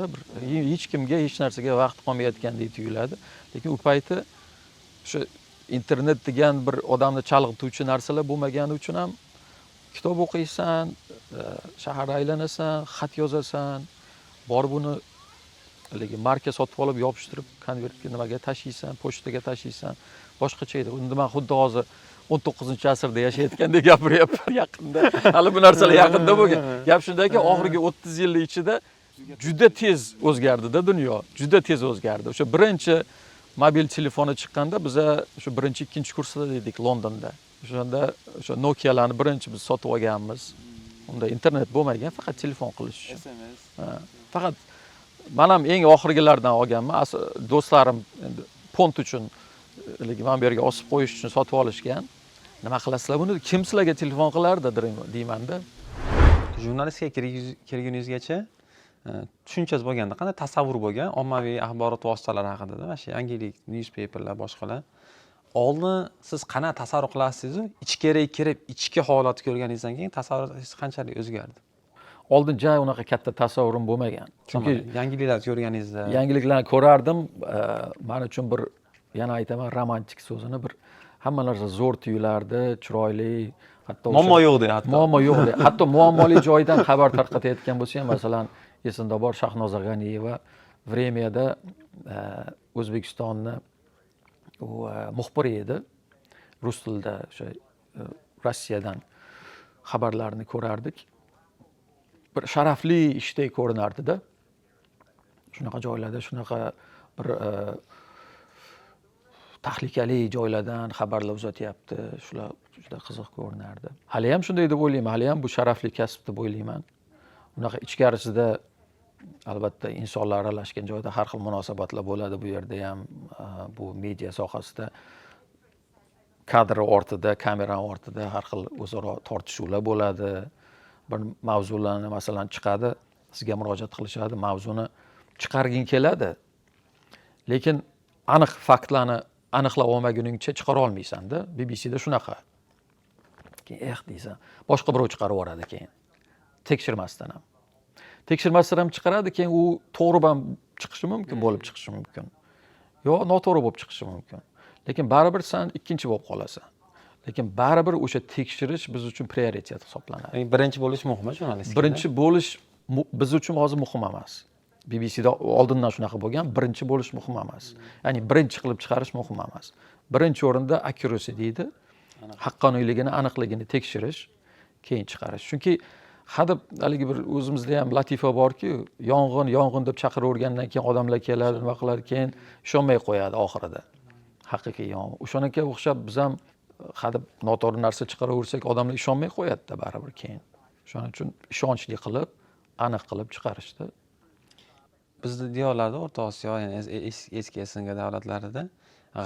Hech kimga hech narsaga vaqt qolmayotgandek tuyuladi. Lekin u payti o'sha internet degan bir odamni chalg'ituvchi narsalar bo'lmagani uchun ham kitob o'qiysan, shahar aylanasan, xat yozasan, borib uni haligi marka sotib olib yopishtirib konvertga nimaga tashiysan, pochtaga tashiysan. Boshqacha edi. Unda men xuddi hozir 19-asrda yashayotgandek gapiryapman yaqinda. Hali bu narsalar yaqinda bo'lgan. Gap shundaki, oxirgi 30 yillik ichida juda tez o'zgardi-da dunyo. Juda tez o'zgardi. O'sha birinchi mobil telefoni chiqqanda biz o'sha birinchi, ikkinchi kursda edik Londonda. O'shanda o'sha Nokialarni birinchi biz sotib olganmiz. Unda internet bo'lmagan, faqat telefon qilish uchun. SMS. Faqat men ham eng oxirgilardan olganman. Do'stlarim endi pont uchun mana bu yerga osib qo'yish uchun sotib olishgan. Nima qilasizlar buni? Kim sizlarga telefon qilardi deymanda. Jurnalistikaga kirguningizgacha tushunchangiz bo'lganda qanday tasavvur bo'lgan ommaviy axborot vositalari haqida, mana shu yangilik, newspaperlar, boshqalar. Oldin siz qana tasavvur qilasiz? Ichkariga kirib, ichki holatni ko'rganingizdan keyin tasavvuringiz qanchalik o'zgardi? Oldin unaqa katta tasavvurim bo'lmagan. Chunki yangiliklarni ko'rganingizda, yangiliklarni ko'rardim. Men uchun bir, yana aytaman, romantik so'zini, bir hamma narsa zo'r tuyulardi, chiroyli, hatto muammo yo'qdi, hatto. Muammo yo'qdi. Hatto muammoli joydan xabar tarqatayotgan bo'lsa ham, masalan, esimda bor, Shahnoza G'aniyeva Vremyada O'zbekistonni u muxbiri edi. Rus tilida o'sha Rossiyadan xabarlarni ko'rardik. Bir sharafli ishdek ko'rinardi-da. Shunaqa joylarda, shunaqa bir tahlikali joylardan xabarlar uzatyapti. Shular juda qiziq ko'rinardi. Hali ham shunday deb o'ylayman, hali ham bu sharafli kasb deb o'ylayman. Unaqa ichkarisida albatta insonlar aralashgan joyda har xil munosabatlar bo'ladi. Bu yerda ham bu media sohasida kadr ortida, kamera ortida har xil o'zaro tortishuvlar bo'ladi. Bir mavzularni masalan chiqadi, sizga murojaat qilishadi, mavzuni chiqarging keladi. Lekin aniq faktlarni aniqlab olmaguningcha chiqara olmaysan-da. BBCda shunaqa. Keyin deysan, boshqa birov chiqarib yuboradi keyin. Tekshirmasdan ham. Tekshirmasdan ham chiqaradi, keyin u to'g'ri ham chiqishi mumkin, bo'lib chiqishi mumkin. Yo, noto'g'ri bo'lib chiqishi mumkin. Lekin baribir sen ikkinchi bo'lib qolasan. Lekin baribir o'sha tekshirish biz uchun prioritet hisoblanadi. Birinchi bo'lish muhim jurnalistikada. Birinchi bo'lish biz uchun hozir muhim emas. BBCda oldindan shunaqa bo'lgan, birinchi bo'lish muhim emas. Ya'ni birinchi qilib chiqarish muhim emas. Birinchi o'rinda accuracy deydi. Haqqoniyligini, aniqligini tekshirish, keyin chiqarish. Chunki hadeb haligi bir o'zimizda ham latifa borki, yong'in deb chaqiravergandan keyin odamlar keladi, nima qiladi, keyin ishonmay qo'yadi oxirida. Haqiqiy yong'in. O'shanaga o'xshab biz ham hadeb noto'g'ri narsa chiqaraversak, odamlar ishonmay qo'yadi-da baribir keyin. Shuning uchun ishonchli qilib, aniq qilib chiqarishdi. Bizning diyorlarda, O'rta Osiyo, ya'ni eski SNG davlatlarida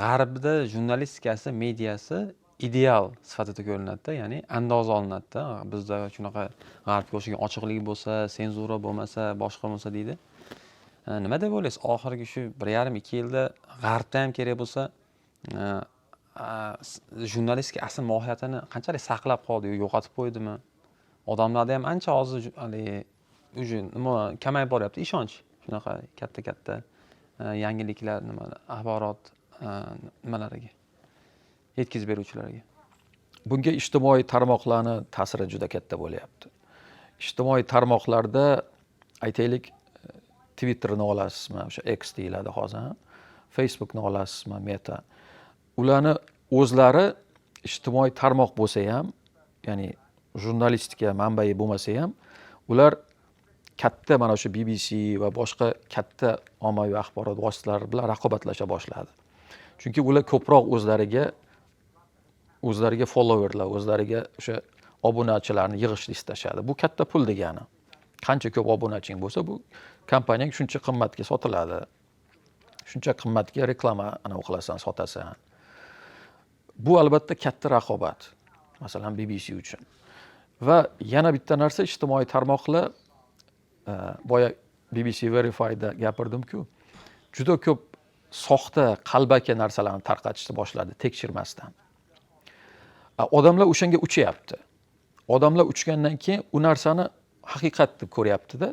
g'arbda jurnalistikasi, mediasi ideal sifatida ko'rinadi-da, ya'ni andoza olinadi-da. Bizda shunaqa g'arbga o'xshagan ochiqlik bo'lsa, senzura bo'lmasa, boshqa bo'lsa deydi. Nima deb o'ylaysiz? Oxirgi shu 1,5-2 yilda g'arbda ham kerak bo'lsa, jurnalistika asl mohiyatini qanchalik saqlab qoldi yo yo'qotib qo'ydimi? Odamlarda ham ancha hozir nima kamayib boryapti ishonch. Shunaqa katta yangiliklar, axborot nimalariga, yetkazib beruvchilarga. Bunga ijtimoiy tarmoqlarni ta'siri juda katta bo'lyapti. Ijtimoiy tarmoqlarda aytaylik, Twitterni olasizmi, o'sha X deyiladi hozir, Facebookni olasizmi, Meta. Ularni o'zlari ijtimoiy tarmoq bo'lsa ham, ya'ni jurnalistika manbai bo'lmasa ham, ular katta mana shu BBC va boshqa katta ommaviy axborot vositalari bilan raqobatlasha boshladi. Chunki ular ko'proq o'zlariga followerlar, o'zlariga o'sha obunachilarni yig'ishni istashadi. Bu katta pul degani. Qancha ko'p obunaching bo'lsa, bu kompaniyang shuncha qimmatga sotiladi. Shuncha qimmatga reklama qilasan, sotasan. Bu albatta katta raqobat. Masalan, BBC uchun. Va yana bitta narsa, ijtimoiy tarmoqlar boya BBC Verify'da gapirdim-ku, juda ko'p soxta, qalbaki narsalarni tarqatishni boshladi tekshirmasdan. Odamlar o'shanga uchyapti. Odamlar uchgandan keyin u narsani haqiqat deb ko'ryapti-da.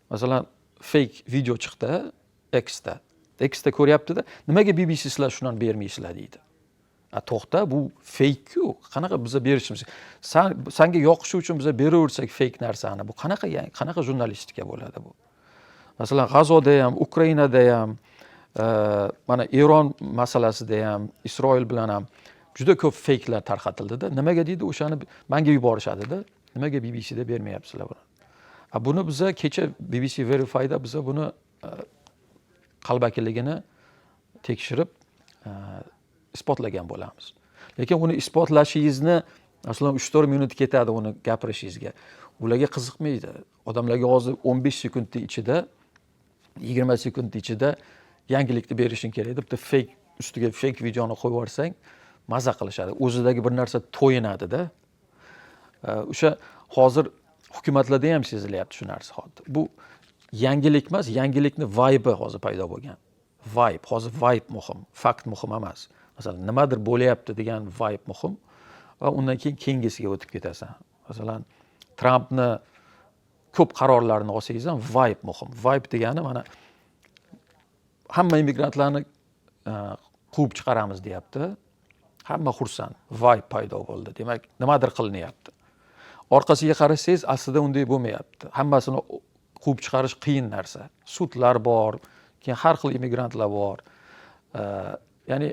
Masalan, fake video chiqdi X'da. X'da ko'ryapti-da, nimaga BBC sizlar shundan bermaysizlar deydi. To'xta, bu fake-ku. Qanaqa biza berishimiz? Senga yoqishi uchun biza beraversak fake narsani. Bu qanaqa jurnalistika bo'ladi bu? Masalan, G'azoda ham, Ukrainada ham, mana Eron masalasida ham, Isroil bilan ham juda ko'p fake'lar tarqatildi-da. Nimaga deydi, o'shani menga yuborishadi-da. Nimaga BBCda bermayapsizlar buni? Buni biza kecha BBC Verify'da biza buni qalbakiligini tekshirib isbotlagan bo'lamiz. Lekin uni isbotlashingizni masalan 3-4 minut ketadi uni gapirishingizga. Ularga qiziqmaydi. Odamlarga hozir 15 sekundning ichida, 20 sekund ichida yangilikni berishing kerak deb fake ustiga fake videoni qo'yib yuborsang, maza qilishadi. O'zidagi bir narsa to'yinadi-da. O'sha hozir hukumatlarda ham sezilyapti shu narsa hozir. Bu yangilik emas, yangilikni vibe hozir paydo bo'lgan. Vibe, hozir vibe muhim, fakt muhim emas. Masalan, nimadir bo'lyapti degan vibe muhim va undan keyin keyingisiga o'tib ketasan. Masalan, Trumpni ko'p qarorlarini olsangiz ham vibe muhim. Vibe degani mana hamma immigrantlarni quvib chiqaramiz deyapti. Hamma xursand, vibe paydo bo'ldi. Demak, nimadir qilinyapti. Orqasiga qarasangiz, aslida unday bo'lmayapti. Hammasini quvib chiqarish qiyin narsa. Sudlar bor, keyin har xil immigrantlar bor. Ya'ni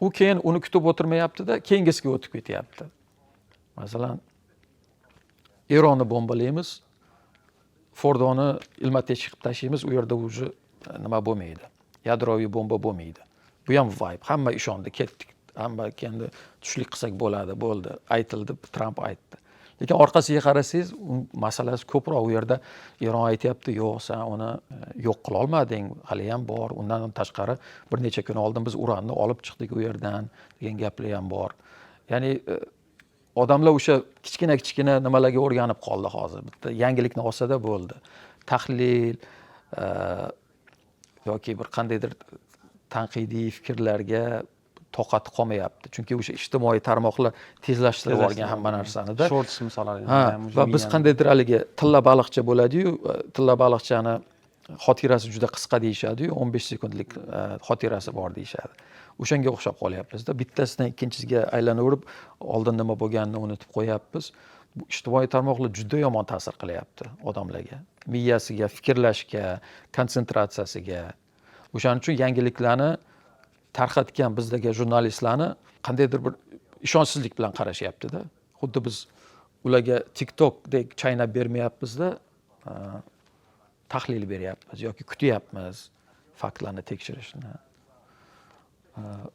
u keyin uni kutib o'tirmayapti-da, keyingisiga o'tib ketyapti. Masalan, Eronni bombalaymiz, Fordoni ilma-teshik qilib tashlaymiz, u yerda уже nima bo'lmaydi. Yadroviy bomba bo'lmaydi. Bu ham vibe. Hamma ishondi, ketdik. Hamma kendi tushlik qilsak bo'ladi, bo'ldi. Aytildi, Trump aytdi. Lekin orqasiga qarasangiz, masalasi ko'proq u yerda Eron aytayapti, yo'q, sen uni yo'q qila olmading, hali ham bor. Undan tashqari bir necha kun oldin biz uranni olib chiqdik u yerdan degan gaplar ham bor. Ya'ni odamlar o'sha kichkina nimalarga o'rganib qoldi hozir. Bitta yangilikni olsa-da bo'ldi. Tahlil yoki bir qandaydir tanqidiy fikrlarga toqati qolmayapti. Chunki o'sha ijtimoiy tarmoqlar tezlashtirib yuborgan hamma narsani-da. Shorts misollar. Va biz qandaydir haligi tilla baliqcha bo'ladi-yu, tilla baliqchani xotirasi juda qisqa deyishadi-yu, 15 sekundlik xotirasi bor deyishadi. O'shanga o'xshab qolyapmiz-da. Bittasidan ikkinchisiga aylanaverib, oldin nima bo'lganini unutib qo'yapmiz. Bu ijtimoiy tarmoqlar juda yomon ta'sir qilyapti odamlarga, miyasiga, fikrlashga, konsentratsiyasiga. O'shaning uchun yangiliklarni tarqatgan bizdagi jurnalistlarni qandaydir bir ishonchsizlik bilan qarashyapti-da. Xuddi biz ularga TikTokdek chaynab bermayapmiz-da, tahlil beryapmiz yoki kutyapmiz faktlarni tekshirishni.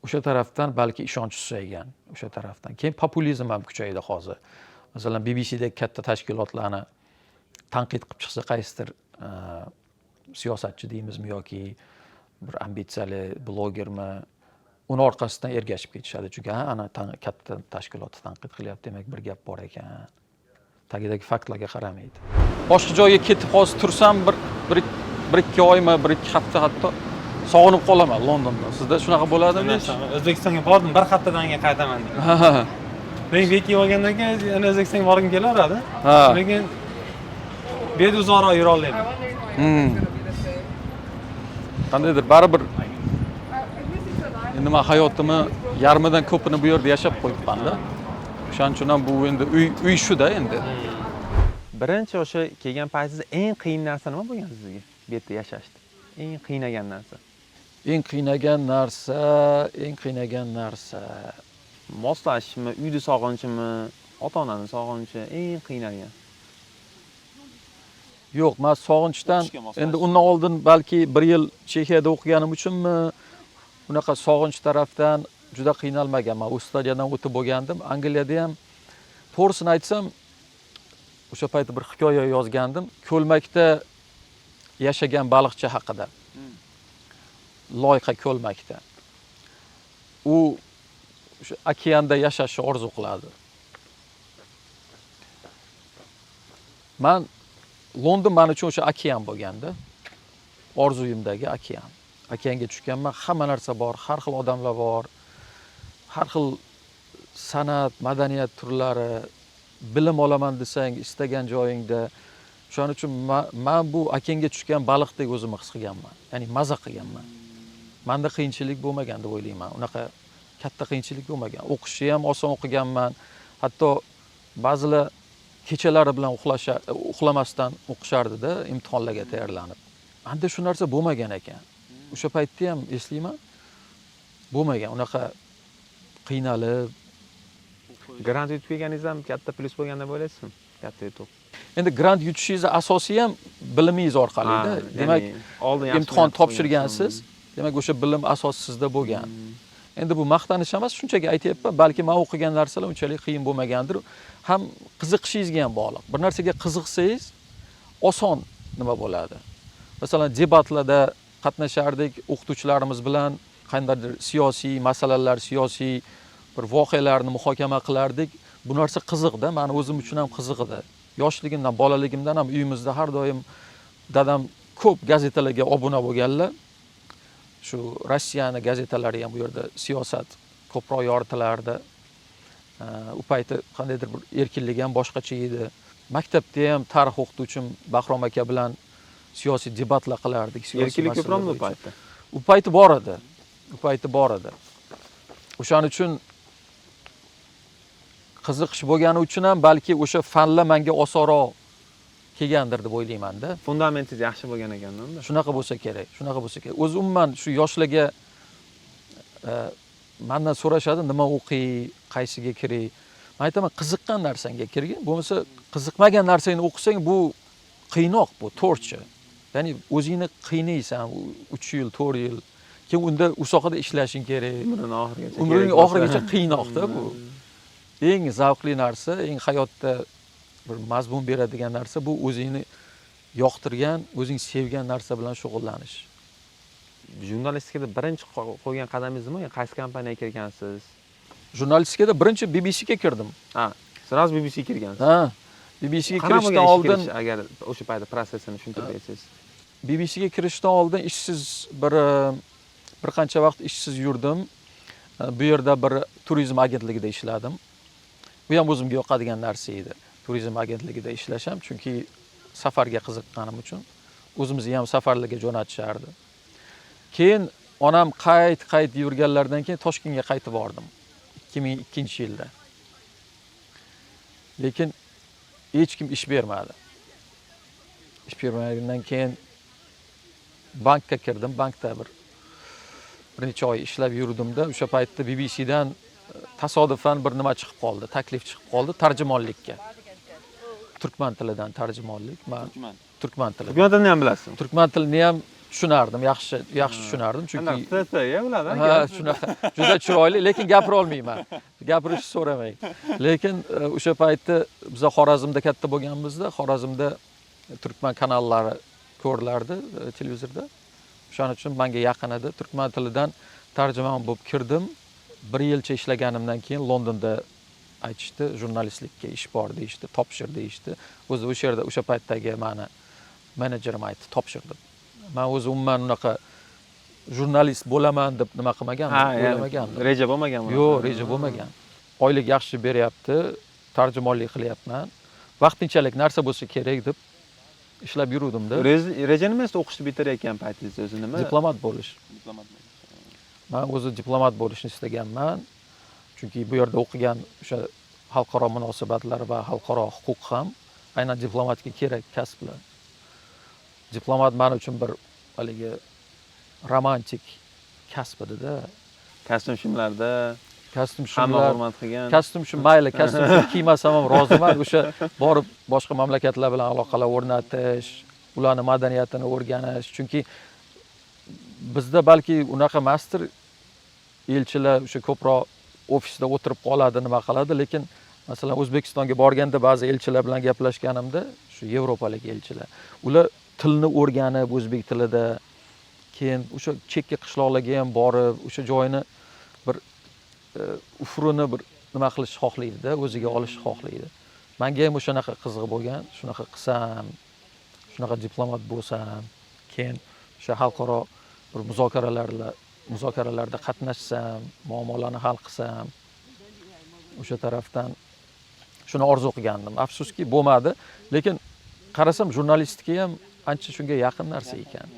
O'sha tarafdan balki ishonch susaygan, o'sha tarafdan. Keyin populizm ham kuchaydi hozir. Masalan, BBCdagi katta tashkilotlarni tanqid qilib chiqsa qaysidir siyosatchi deymizmi yoki bir ambitsiyali blogermi, uni orqasidan ergashib ketishadi. Chunki ana katta tashkilotni tanqid qilyapti, demak bir gap bor ekan. Tagidagi faktlarga qaramaydi. Boshqa joyga ketib hozir tursam bir ikki oymi, bir ikki hafta hatto sog'inib qolaman Londonda. Sizda shunaqa bo'ladimi? O'zbekistonga bordim, bir haftadan keyin qaytaman dedim. Men bekib olgandan keyin yana O'zbekistonga borgim kelaveradi. Lekin bu yerda uzoqroq yura olmayman. Qandaydir baribir endi men hayotimni yarmidan ko'pini bu yerda yashab qo'yibman-da. O'shaning uchun ham bu endi uy shu-da endi. Birinchi o'sha kelgan paytingizda eng qiyin narsa nima bo'lgan sizga? Bu yerda yashashda. Eng qiynagan narsa. Eng qiynagan narsa. moslashishmi, uyni sog'inchimi, ota-onani sog'inchi eng qiynalgan? Yo'q, men sog'inchdan O'qishga moslashish. endi undan oldin balki 1 yil Chexiyada o'qiganim uchunmi, bunaqa sog'inch tarafdan juda qiynalmaganman. Ustadiyadan o'tib bo'lgandim. Angliyada ham to'g'risini aytsam, o'sha paytda bir hikoya yozgandim. Ko'lmakda yashagan baliqchi haqida. Loyqa ko'lmakda. U o'sha okeanda yashashni orzu qiladi. Men London men uchun o'sha okean bo'lganda, orzuyimdagi okean. Okeanga tushganman, hamma narsa bor, har xil odamlar bor, har xil san'at, madaniyat turlari, bilim olaman desang istagan joyingda. Shuning uchun men bu okeanga tushgan baliqdek o'zimni his qilganman. Ya'ni maza qilganman. Menda qiyinchilik bo'lmagan deb o'ylayman. Unaqa katta qiyinchilik bo'lmagan. O'qishni ham oson o'qiganman. Hatto ba'zilar kechalari bilan uxlamasdan o'qishardi-da imtihonlarga tayyorlanib. Menda shu narsa bo'lmagan ekan. O'sha paytda ham eslayman, bo'lmagan. Unaqa qiynalib. Grant yutib kelganingiz ham katta plyus bo'lgan deb o'ylaysizmi? Katta yutuq. Endi grant yutishingiz asosiy ham bilimingiz orqali-da. Demak, oldin yaxshi imtihon o'qib topshirgansiz. Demak, o'sha bilim asosi sizda bo'lgan. Endi bu maqtanish emas, shunchaki aytyapman, balki men o'qigan narsalar unchalik qiyin bo'lmagandir. Ham qiziqishingizga ham bog'liq. Bir narsaga qiziqsangiz, oson nima bo'ladi. Masalan, debatlarda qatnashardik o'qituvchilarimiz bilan, qandaydir siyosiy masalalar, siyosiy bir voqealarni muhokama qilardik. Bu narsa qiziqda, meni o'zim uchun ham qiziq edi. Yoshligimdan, bolaligimdan ham uyimizda har doim dadam ko'p gazetalarga obuna bo'lganlar. Shu Rossiyani gazetalari ham bu yerda siyosat ko'proq yoritilardi. U payti qandaydir bir erkinlik ham boshqacha edi. Maktabda ham tarix o'qituvchim Bahrom aka bilan siyosiy debatlar qilardik. Erkinlik ko'proqmi u paytda? U payti bor edi. U payti bor edi. O'shaning uchun qiziqish bo'lgani uchun ham balki o'sha fanlar menga osonroq kelgandir deb o'ylayman-da. Fundamentingiz yaxshi bo'lgan ekan-da unda. Shunaqa bo'lsa kerak, shunaqa bo'lsa kerak. O'zi umuman shu yoshlarga mendan so'rashadi, nima o'qiy, qaysiga kiray. Men aytaman, qiziqqan narsangga kirgin. Bo'lmasa qiziqmagan narsangni o'qisang, bu qiynoq, bu torture. Ya'ni o'zingni qiynaysan 3 yil, 4 yil. Keyin unda u sohada ishlashing kerak. Umrining oxirigacha qiynoqda bu. Eng zavqli narsa, eng hayotda bir mazmun beradigan narsa bu o'zingni yoqtirgan, o'zing sevgan narsa bilan shug'ullanish. Jurnalistikada birinchi qo'ygan qadamingiz nima? Qaysi kompaniyaga kirgansiz? Jurnalistikada birinchi BBC ga kirdim. Ha, sразу BBC ga kirgansiz. Ha, BBC ga kirishdan oldin, agar o'sha paytda protsessini tushuntirib bersangiz. BBC ga kirishdan oldin ishsiz bir qancha vaqt ishsiz yurdim. Bu yerda bir turizm agentligida ishladim. Bu ham o'zimga yoqadigan narsa edi. Turizm agentligida ishlasham, chunki safarga qiziqqanim uchun o'zimizni ham safarlarga jo'natishardi. Keyin onam qayt yurganlardan keyin Toshkentga qaytib bordim 2002-yilda. Lekin hech kim ish bermadi. Ish bermagandan keyin bankka kirdim. Bankda bir necha oy ishlab yurdimda, o'sha paytda BBC dan tasodifan bir nima chiqib qoldi, taklif chiqib qoldi tarjimonlikka. Turkman tilidan tarjimonlik. Men turkman tili. Turkman tilini ham bilasizmi? Turkman tilini ham tushunardim, yaxshi tushunardim, chunki bo'ladi. Ha, shunaqa. Juda chiroyli, lekin gapira olmayman. Gapirishni so'ramang. Lekin o'sha paytda biz Xorazmda katta bo'lganimizda, Xorazmda turkman kanallari ko'rilardi televizorda. Shuning uchun menga yaqin edi. Turkman tilidan tarjimon bo'lib kirdim. 1 yilcha ishlaganimdan keyin Londonda aytishdi, jurnalistlikka ish bor deyishdi, topshir deyishdi. O'zi o'sha yerda o'sha paytdagi meni menejerim aytdi, topshirdim. Men o'zi umuman unaqa jurnalist bo'laman deb nima qilmaganman, o'ylamagandim. Reja bo'lmaganmi? Yo'q, reja bo'lmagan. Oylik yaxshi beryapti, tarjimonlik qilyapman. Vaqtinchalik narsa bo'lsa kerak deb ishlab yuruvdim-da. Reja nima esa o'qishni bitirayotgan paytingizda o'zi nima? Diplomat bo'lish. Men o'zi diplomat bo'lishni istaganman. Chunki bu yerda o'qigan o'sha xalqaro munosabatlar va xalqaro huquq ham aynan diplomatga kerak kasblar. Diplomat men uchun bir haligi romantik kasb edi-da. Kostyum shimlarda kostyum hamma shimlar, hurmat qilgan. kostyum shim mayli, kostyum shim kiymasam ham roziman. O'sha borib boshqa mamlakatlar bilan aloqalar o'rnatish, ularning madaniyatini o'rganish. Chunki bizda balki unaqa emasdir, elchilar o'sha ko'proq ofisda o'tirib qoladi, nima qiladi, lekin masalan O'zbekistonga borganda ba'zi elchilar bilan gaplashganimda, shu yevropalik elchilar, ular tilni o'rganib o'zbek tilida, keyin o'sha chekka qishloqlarga ham borib, o'sha joyni bir ufrini bir nima qilish xohlaydi-da, o'ziga olish xohlaydi. Menga ham o'shanaqa qiziq bo'lgan, shunaqa qilsam, shunaqa diplomat bo'lsam, keyin o'sha xalqaro bir muzokaralarda qatnashsam, muammolarni hal qilsam, o'sha tarafdan shuni orzu qilgandim. Afsuski bo'lmadi, lekin qarasam jurnalistika ham ancha shunga yaqin narsa ekan.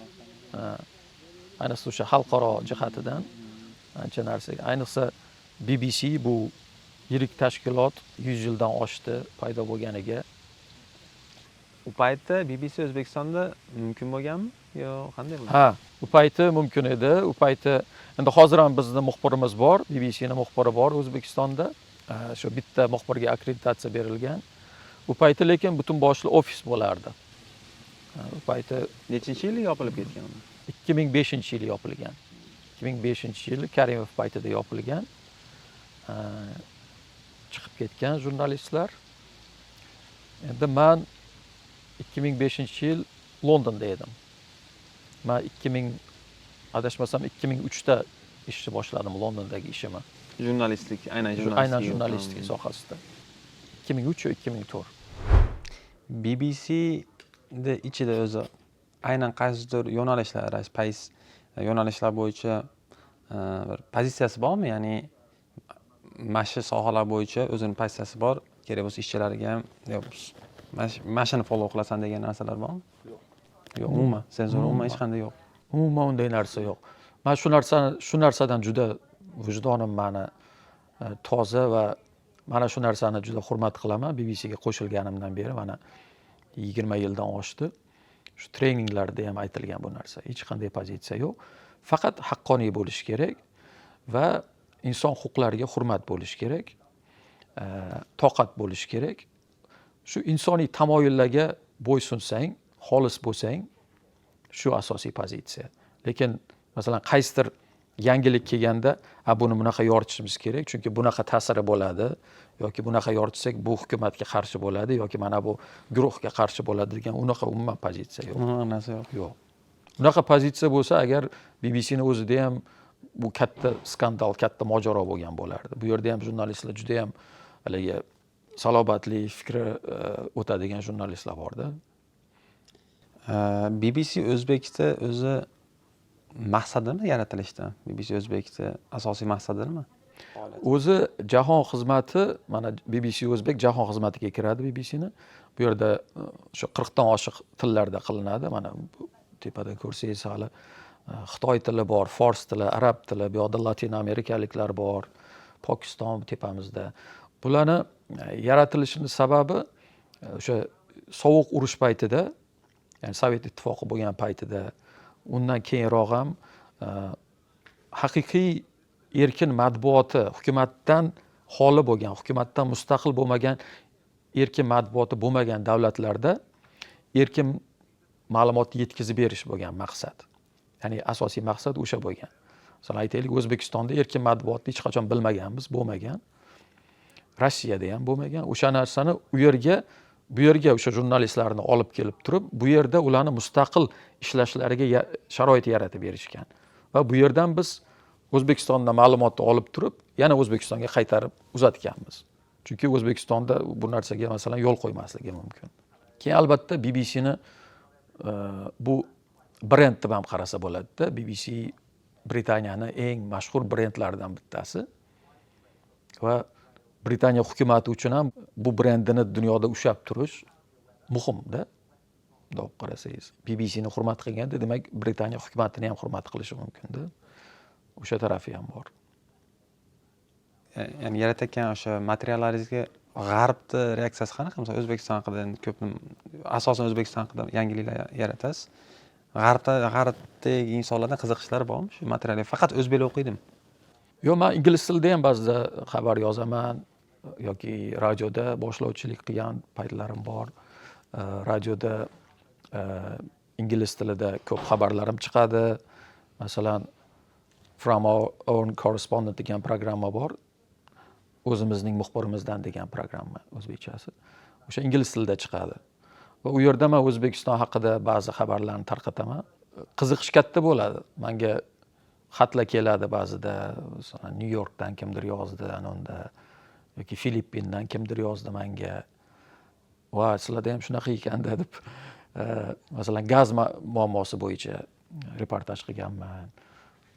Ayniqsa o'sha xalqaro jihatidan ancha narsa. Ayniqsa BBC bu yirik tashkilot 100 yildan oshdi paydo bo'lganiga. U paytda BBC O'zbekistonda mumkin bo'lganmi yo qanday bo'lgan? Ha, u payti mumkin edi. U payti endi hozir ham bizning muxbirimiz bor, BBCning muxbiri bor O'zbekistonda. Shu bitta muxbirga akkreditatsiya berilgan. U payti lekin butun boshli ofis bo'lardi. U payti Nechinchi yili yopilib ketgan? 2005-yili yopilgan. 2005-yili Karimov paytida yopilgan. Chiqib ketgan jurnalistlar. Endi men 2005-yil Londonda edim. Men adashmasam 2003da ishni boshladim Londondagi ishimni. Jurnalistlik, aynan jurnalistika sohasida. 2003 yo 2004. BBC da ichida o'zi aynan qaysidir yo'nalishlar, yo'nalishlar bo'yicha bir pozitsiyasi bormi? Ya'ni mashi sohalar bo'yicha o'zining pozitsiyasi bor. Kerak bo'lsa ishchilariga ham mashini follow qilasan degan narsalar bormi? Yo'q, umuman, senzura umuman hech qanday yo'q. Umuman unday narsa yo'q. Men shu narsadan juda vijdonim meni toza va mana shu narsani juda hurmat qilaman. BBCga qo'shilganimdan beri mana 20 yildan oshdi. Shu treninglarda ham aytilgan bu narsa. Hech qanday pozitsiya yo'q. Faqat haqqoniy bo'lish kerak va inson huquqlariga hurmat bo'lish kerak. Toqat bo'lish kerak. Shu insoniy tamoyillarga bo'ysunsang, xolis bo'lsang, shu asosiy pozitsiya. Lekin masalan qaysidir yangilik kelganda, buni bunaqa yoritishimiz kerak, chunki bunaqa ta'siri bo'ladi yoki bunaqa yoritsak bu hukumatga qarshi bo'ladi yoki mana bu guruhga qarshi bo'ladi degan unaqa umuman pozitsiya yo'q. Umuman narsa yo'q. Yo'q. Unaqa pozitsiya bo'lsa, agar BBCning o'zida ham bu katta skandal, katta mojaro bo'lgan bo'lardi. Bu yerda ham jurnalistlar juda ham haligi salobatli fikri o'tadigan jurnalistlar borda. BBC O'zbekda o'zi maqsadimi yaratilishda? BBC O'zbekda asosiy maqsadi nima? O'zi jahon xizmati, mana BBC O'zbek jahon xizmatiga kiradi BBCni. Bu yerda o'sha 40 dan oshiq tillarda qilinadi. Mana tepada ko'rsangiz hali Xitoy tili bor, fors tili, arab tili, bu yoqda Latin amerikaliklar bor, Pokiston tepamizda. Bularni yaratilishining sababi o'sha sovuq urush paytida, ya'ni Sovet ittifoqi bo'lgan paytida, undan keyinroq ham haqiqiy erkin matbuoti, hukumatdan xoli bo'lgan, hukumatdan mustaqil bo'lmagan, erkin matbuoti bo'lmagan davlatlarda erkin ma'lumotni yetkazib berish bo'lgan maqsad. Ya'ni asosiy maqsad o'sha bo'lgan. Masalan aytaylik, O'zbekistonda erkin matbuotni hech qachon bilmaganmiz, bo'lmagan. Rossiyada ham bo'lmagan. O'sha narsani bu yerga o'sha jurnalistlarni olib kelib turib, bu yerda ularni mustaqil ishlashlariga sharoit yaratib berishgan. Va bu yerdan biz O'zbekistondan ma'lumotni olib turib, yana O'zbekistonga qaytarib uzatganmiz. Chunki O'zbekistonda bu narsaga masalan yo'l qo'ymasligi mumkin. Keyin albatta BBCni bu brend deb ham qarasa bo'ladi-da. BBC Britaniyaning eng mashhur brendlaridan bittasi. Va Britaniya hukumati uchun ham bu brendini dunyoda ushlab turish muhimda. Deb qarasangiz, BBCni hurmat qilganda, demak Britaniya hukumatini ham hurmat qilishi mumkin-da. O'sha tarafi ham bor. Ya'ni yaratayotgan o'sha materiallaringizga G'arbda reaksiyasi qanaqa? Masalan, O'zbekiston haqida ko'p, asosan O'zbekiston haqida yangiliklar yaratasiz. G'arbdagi insonlardan qiziqishlari bormi shu materialga? Faqat o'zbeklar o'qiydimi? Yo'q, men ingliz tilida ham ba'zida xabar yozaman yoki radioda boshlovchilik qilgan paytlarim bor. Radioda ingliz tilida ko'p xabarlarim chiqadi. Masalan, From Our Own Correspondent degan programma bor. O'zimizning muxbirimizdan degan programma o'zbekchasi. O'sha ingliz tilida chiqadi. Va u yerda men O'zbekiston haqida ba'zi xabarlarni tarqataman. Qiziqish katta bo'ladi. Menga xatlar keladi ba'zida, New Yorkdan kimdir yozdi, anonda yoki Filippindan kimdir yozdi menga. Va sizlarda ham shunaqa ekanda deb, masalan, gaz muammosi bo'yicha reportaj qilganman.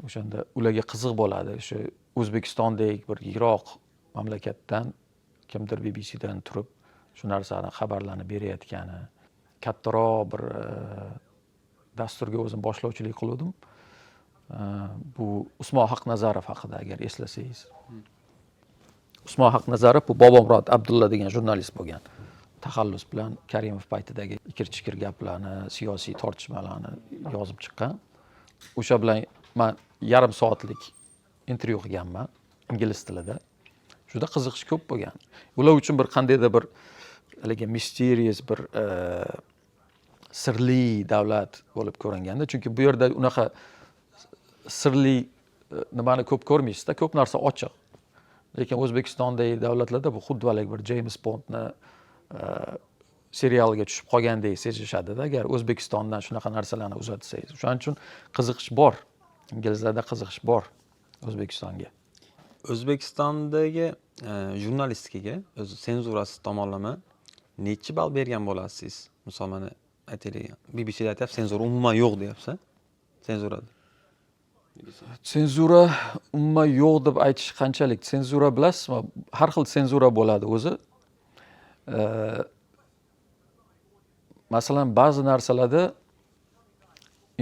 O'shanda ularga qiziq bo'ladi. Shu O'zbekistondek bir yiroq mamlakatdan kimdir BBCdan turib shu narsani xabarlarni berayotgani. Kattaroq bir dasturga o'zim boshlovchilik qildim. Bu Usmon Haqnazarov haqida agar eslasangiz. Usmon Haqnazarov bu Bobomurod Abdulla degan jurnalist bo'lgan. Taxallus bilan Karimov paytidagi ikir-chikir gaplarni, siyosiy tortishmalarni yozib chiqqan. O'sha bilan men yarim soatlik intervyu qilganman ingliz tilida. Juda qiziqish ko'p bo'lgan. Ular uchun bir qandaydir bir haligi mysterious bir sirli davlat bo'lib ko'ringanda, chunki bu yerda unaqa sirli nimani ko'p ko'rmaysizda, ko'p narsa ochiq. Lekin O'zbekistondagi davlatlarda bu xuddi bir James Bondni serialga tushib qolgandek sezishadi-da, agar O'zbekistondan shunaqa narsalarni uzatsangiz. Shuning uchun qiziqish bor. Inglizlarda qiziqish bor O'zbekistonga. O'zbekistondagi jurnalistikaga o'z senzurasi tomonlama necha ball bergan bo'lasiz? Misol mana aytaylik, BBCda aytyapsiz, senzura umuman yo'q deyapsiz. Senzurada. Senzura umuman yo'q deb aytish qanchalik? Senzura bilasizmi? Har xil senzura bo'ladi o'zi. Masalan, ba'zi narsalarda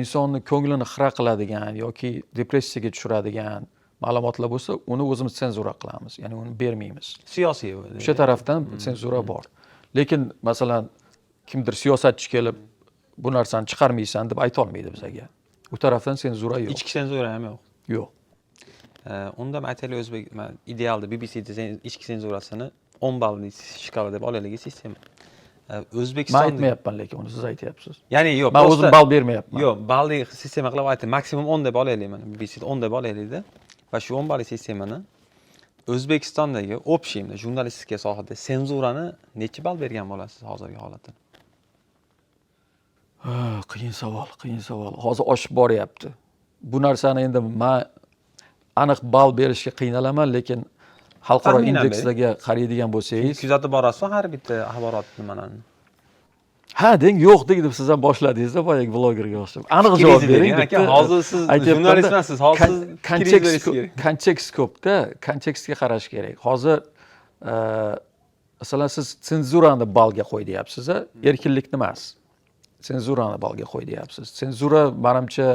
insonni ko'nglini xira qiladigan yoki depressiyaga tushiradigan ma'lumotlar bo'lsa, uni o'zimiz senzura qilamiz, ya'ni uni bermaymiz. Siyosiy O'sha tarafdan senzura bor. Lekin masalan, kimdir siyosatchi kelib bu narsani chiqarmaysan deb ayta olmaydi bizga. U tarafdan senzura yo'q. Ichki senzura ham yo'q. Yo'q. Unda aytaylik, o'zbek idealda BBCda ichki senzurasini 10 ballli shkala deb olaylik sistema. O'zbekistonda Men aytmayapman, lekin uni siz aytyapsiz. Ya'ni yo'q, men o'zim ball bermayapman. Yo'q, balli sistema qilib aytdim. Maksimum 10 deb olaylik mana. BBCda 10 deb olaylik-da. Va shu 10 balli sistemani O'zbekistondagi общийda jurnalistika sohasida senzurani necha ball bergan bo'lasiz hozirgi holatda? Qiyin savol, qiyin savol. Hozir oshib boryapti. Bu narsani endi men aniq ball berishga qiynalaman, lekin xalqaro indekslarga qaraydigan bo'lsangiz, kuzatib borasiz har bitta axborot nimalarni. Ha, deng, yo'q deb siz ham boshladingiz-da, boyagi blogerga o'xshab. Aniq javob bering. Aka, hozir siz jurnalist emassiz, hozir kontekst ko'p-da, kontekstga qarash kerak. Hozir masalan siz senzurani ballga qo'y deyapsiz, erkinlikni emas. Senzurani ballga qo'y deyapsiz. Senzura menimcha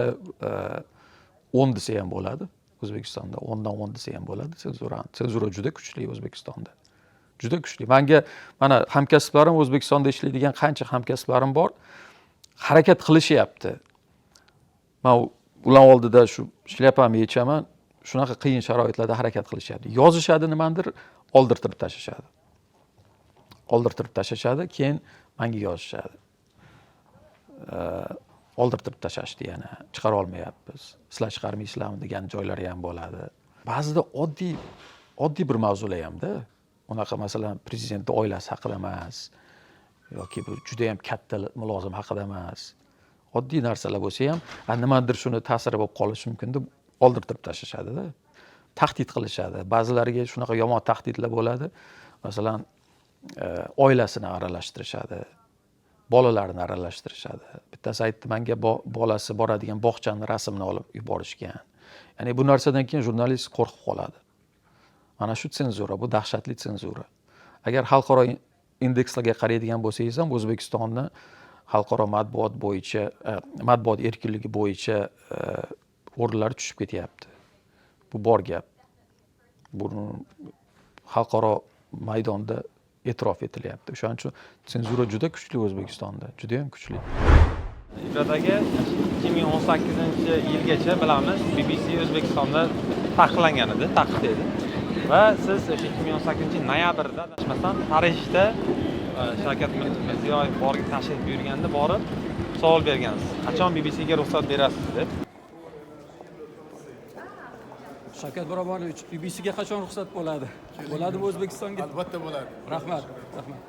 10 desa ham bo'ladi. O'zbekistonda 10 dan 10 desa ham bo'ladi senzura. Senzura juda kuchli O'zbekistonda. Juda kuchli. Menga mana hamkasblarim O'zbekistonda ishlaydigan qancha hamkasblarim bor, harakat qilishyapti. Men ular oldida shu shlyapamni yechaman, shunaqa qiyin sharoitlarda harakat qilishyapti. Yozishadi nimandir, oldirtirib tashlashadi. Oldirtirib tashlashadi, keyin menga yozishadi. Oldirtirib tashlashdi yana, chiqara olmayapmiz. Sizlar chiqarmaysizlarmi degan joylari ham bo'ladi. Ba'zida oddiy bir mavzular hamda. Unaqa masalan prezidentning oilasi haqida emas yoki bu juda ham katta mulozim haqida emas. Oddiy narsalar bo'lsa ham, nimadir shuni ta'siri bo'lib qolishi mumkin deb oldirtirib tashlashadi-da. Tahdid qilishadi. Ba'zilariga shunaqa yomon tahdidlar bo'ladi. Masalan, oilasini aralashtirishadi. Bolalarini aralashtirishadi. Bittasi aytdi, menga bolasi boradigan bog'chani rasmini olib yuborishgan. Ya'ni bu narsadan keyin jurnalist qo'rqib qoladi. Mana shu senzura, bu dahshatli senzura. Agar xalqaro indekslarga qaraydigan bo'lsangiz ham, O'zbekistonni xalqaro matbuot bo'yicha, matbuot erkinligi bo'yicha o'rinlari tushib ketyapti. Bu bor gap. Buni xalqaro maydonda e'tirof etilyapti. O'shaning uchun senzura juda kuchli O'zbekistonda, juda ham kuchli. Ibrat aka, 2018-yilgacha bilamiz, BBC O'zbekistonda taqiqlangan edi, taqiq edi. Va siz o'sha 2018 noyabrda adashmasam Parijda Shavkat Mirziyoyev borga tashrif buyurganda borib savol bergansiz. Qachon BBCga ruxsat berasiz deb. Shavkat Borobonovich, BBCga qachon ruxsat bo'ladi? Bo'ladimi O'zbekistonga? Albatta bo'ladi. Rahmat, rahmat.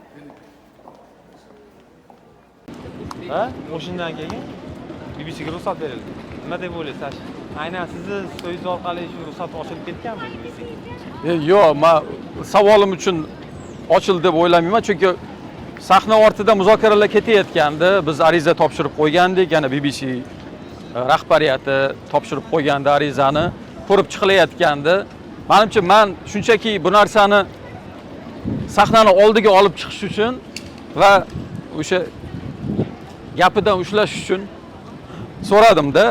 Va o'shandan keyin BBCga ruxsat berildi. Nima deb o'ylaysiz? Aynan sizni so'zingiz orqali shu ruxsat ochilib ketganmi BBCga? Yo'q, men savolim uchun ochildi deb o'ylamayman, chunki sahna ortida muzokaralar ketayotgandi. Biz ariza topshirib qo'ygandik, yana BBC rahbariyati topshirib qo'ygandi arizani, ko'rib chiqilayotgandi. Menimcha men shunchaki bu narsani sahnani oldiga olib chiqish uchun va o'sha gapidan ushlash uchun so'radim-da.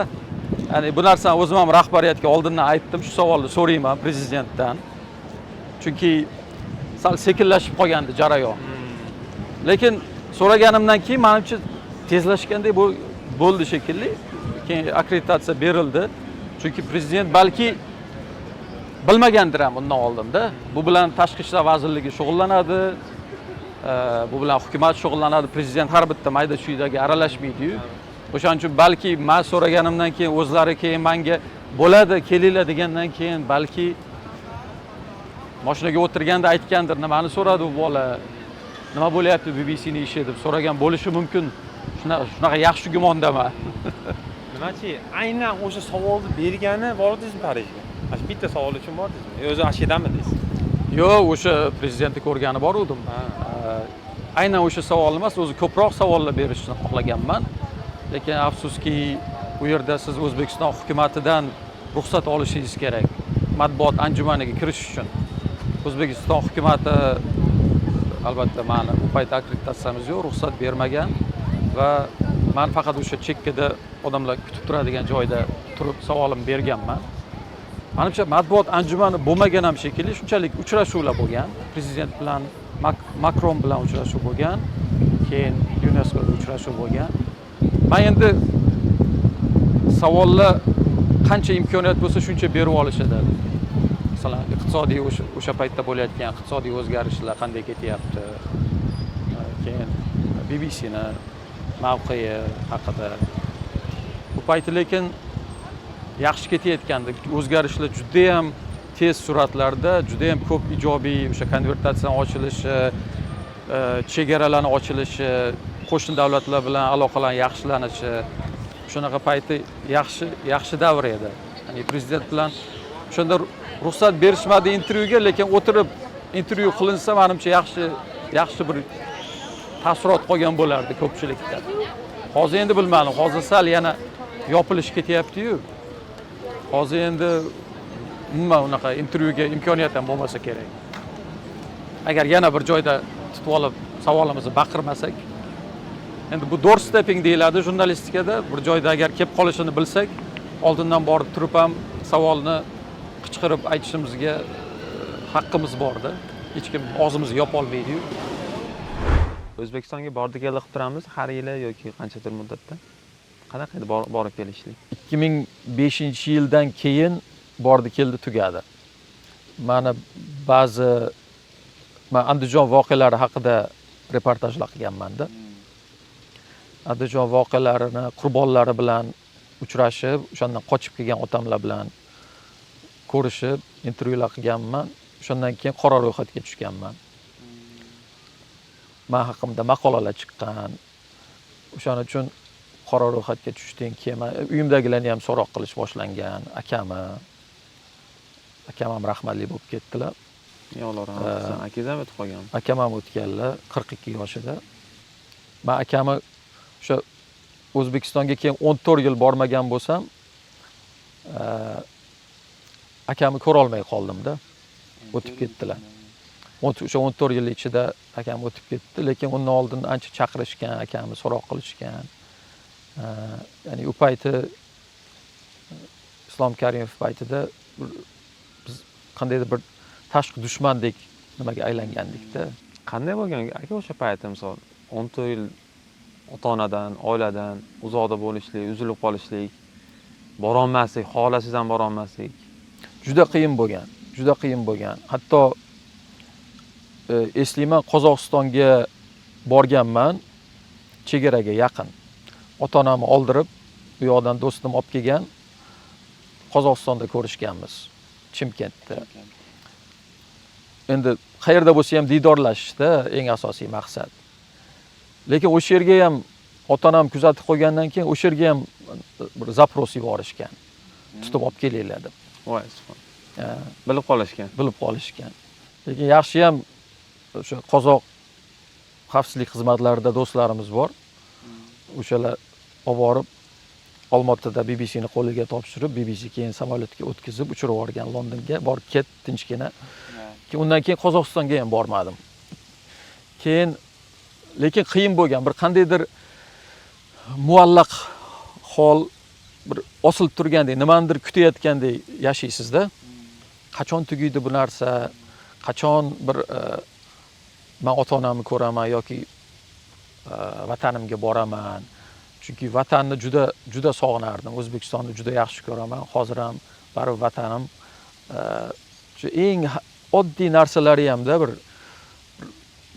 Ya'ni bu narsani o'zim ham rahbariyatga oldindan aytdim, shu savolni so'rayman prezidentdan. Chunki sal sekinlashib qolgandi jarayon. Lekin so'raganimdan keyin menimcha tezlashgandek bo'ldi shekilli. Keyin akkreditatsiya berildi. Chunki prezident balki bilmagandir ham undan oldinda. Bu bilan Tashqi ishlar vazirligi shug'ullanadi. Bu bilan hukumat shug'ullanadi. Prezident har bitta mayda chuydaga aralashmaydi-yu. O'shaning uchun balki men so'raganimdan keyin o'zlari keyin menga bo'ladi, kelinglar degandan keyin balki mashinaga o'tirganda aytgandir, nimani so'radi bu bola? Nima bo'lyapti BBCning ishi deb so'ragan bo'lishi mumkin. Shunaqa yaxshi gumondaman. Nimachi? Aynan o'sha savolni bergani bordingizmi Parijga? Mana bitta savol uchun bordingizmi? O'zi ashidami deysiz? Yo'q, o'sha prezidentni ko'rgani boruvdim. Aynan o'sha savol emas, o'zi ko'proq savollar berishni xohlaganman. Lekin afsuski u yerda siz O'zbekiston hukumatidan ruxsat olishingiz kerak matbuot anjumaniga kirish uchun. O'zbekiston hukumati albatta meni u payt akkreditatsiyamiz yo'q, ruxsat bermagan va men faqat o'sha chekkada odamlar kutib turadigan joyda turib savolim berganman. Menimcha matbuot anjumani bo'lmagan ham shekilli, shunchalik uchrashuvlar bo'lgan. Prezident bilan Makron bilan uchrashuv bo'lgan, keyin UNESCOda uchrashuv bo'lgan. Men endi savollar qancha imkoniyat bo'lsa shuncha berib olishadi. Masalan, iqtisodiy o'sha paytda bo'layotgan iqtisodiy o'zgarishlar qanday ketyapti? Keyin BBCni mavqei haqida. Bu payt lekin yaxshi ketayotgandi. O'zgarishlar juda ham tez sur'atlarda, juda ham ko'p ijobiy o'sha konvertatsiyaning ochilishi, chegaralarning ochilishi, qo'shni davlatlar bilan aloqalarning yaxshilanishi, shunaqa payti yaxshi davr edi. Ya'ni prezident bilan o'shanda ruxsat berishmadi intervyuga, lekin o'tirib intervyu qilinsa, menimcha yaxshi bir taassurot qolgan bo'lardi ko'pchilikda. Hozir endi bilmadim, hozir sal yana yopilish ketyapti-yu. Hozir endi umuman unaqa intervyuga imkoniyat ham bo'lmasa kerak. Agar yana bir joyda tutib olib savolimizni baqirmasak, endi bu doorstepping deyiladi jurnalistikada, bir joyda agar kelib qolishini bilsak, oldindan borib turib ham savolni qichqirib aytishimizga haqqimiz borda. Hech kim og'zimizni yopa olmaydi-yu. O'zbekistonga bordi keldi qilib turamiz har yili yoki qanchadir muddatda? Qanaqa edi borib kelishlik? 2005-yildan keyin bordi keldi tugadi. Mana men Andijon voqealari haqida reportajlar qilganman-da. Andijon voqealarini qurbonlari bilan uchrashib, o'shandan qochib kelgan otamlar bilan ko'rishib, intervyular qilganman. O'shandan keyin qora ro'yxatga tushganman. Men haqimda maqolalar chiqqan. O'shaning uchun qora ro'yxatga tushdim. Keyin uyimdagilarni ham so'roq qilish boshlangan. Akam ham rahmatli bo'lib ketdilar. Alloh rahmat qilsin. Akangiz ham o'tib qolgan. Akam ham o'tganlar 42 yoshida. Men akamni o'sha O'zbekistonga keyin 14 yil bormagan bo'lsam, akamni ko'ra olmay qoldim-da. O'tib ketdilar. O'sha 14 yil ichida akam o'tib ketdi, lekin undan oldin ancha chaqirishgan, akamni so'roq qilishgan. Ya'ni u payti Islom Karimov paytida biz qandaydir bir tashqi dushmandek nimaga aylangandik-da. Qanday bo'lgan aka o'sha paytda misol 14 yil ota-onadan, oiladan uzoqda bo'lishlik, uzilib qolishlik, bora olmaslik, xohlasangiz ham bora olmaslik. juda qiyin bo'lgan. Juda qiyin bo'lgan. Hatto eslayman, Qozog'istonga borganman, chegaraga yaqin. Ota-onamni oldirib, u yoqdan do'stim olib kelgan. Qozog'istonda ko'rishganmiz, Chimkentda. Endi qayerda bo'lsa ham diydorlashishda eng asosiy maqsad. Lekin o'sha yerga ham ota-onam kuzatib qo'ygandan keyin o'sha yerga ham bir zaпрос yuborishgan. Tutib olib kelinglar deb. Voy, subhan. Bilib qolishgan. Bilib qolishgan. Lekin yaxshi ham o'sha qozoq xavfsizlik xizmatlarida do'stlarimiz bor. O'shalar olib borib Olmaotada BBCni qo'liga topshirib, BBC keyin samolyotga o'tkazib uchirib yuborgan Londonga, borib ket tinchgina. Undan keyin Qozog'istonga ham bormadim. Lekin qiyin bo'lgan, bir qandaydir muallaq hol, bir osilib turgandek, nimanidir kutayotgandek yashaysizda. Qachon tugaydi bu narsa? Qachon bir men ota-onamni ko'raman yoki vatanimga boraman? Chunki vatanni juda sog'inardim. O'zbekistonni juda yaxshi ko'raman. Hozir ham baribir vatanim. Shu eng oddiy narsalari hamda bir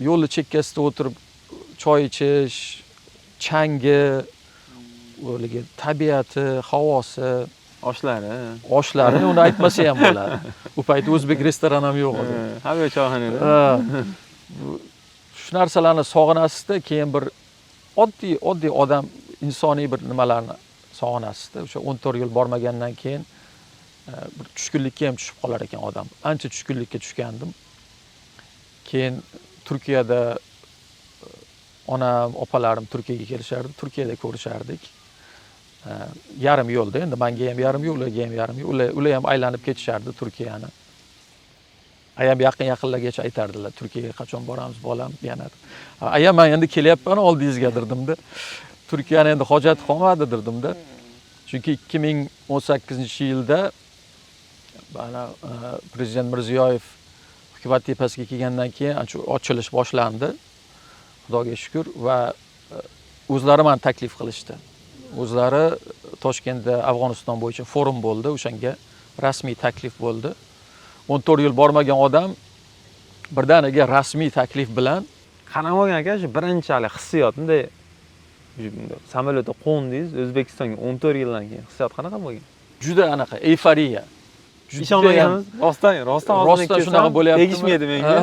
yo'l chekkasida o'tirib choy ichish, changi, o'ligi tabiati, havosi, oshlari uni aytmasa ham bo'ladi. U payt o'zbek restoran ham yo'q edi. Hamma choyxonada. Shu narsalarni sog'inasizda, keyin bir oddiy odam insoniy bir nimalarni sog'inasizda. O'sha 14 yil bormagandan keyin bir tushkunlikka ham tushib qolar ekan odam. Ancha tushkunlikka tushgandim. Keyin Turkiyada onam, opalarim Turkiyaga kelishardi, Turkiyada ko'rishardik. Yarim yo'lda, endi menga ham yarim yo'l, ularga ham yarim yo'l. Ular ham aylanib ketishardi Turkiyani. Ayam yaqinlargacha aytardilar, Turkiyaga qachon boramiz, bolam, yana. Ayam men endi kelyapman oldingizga dirdim-da. Turkiyani endi hojati qolmadi dirdim-da. Chunki 2018-yilda bana prezident Mirziyoyev hukumat tepasiga kelgandan keyin ochilish boshlandi. Xudoga shukr va o'zlari meni taklif qilishdi. O'zlari Toshkentda Afg'oniston bo'yicha forum bo'ldi, o'shanga rasmiy taklif bo'ldi. 14 yil bormagan odam birdaniga rasmiy taklif bilan qanaqa bo'lgan aka shu birinchalik hissiyot, bunday samolyotda qo'ndingiz O'zbekistonga 14 yildan keyin hissiyot qanaqa bo'lgan? Juda anaqa eyforiya. Ishonmaganmiz. Rostdan shunaqa bo'lyapti. Tegishmaydi menga.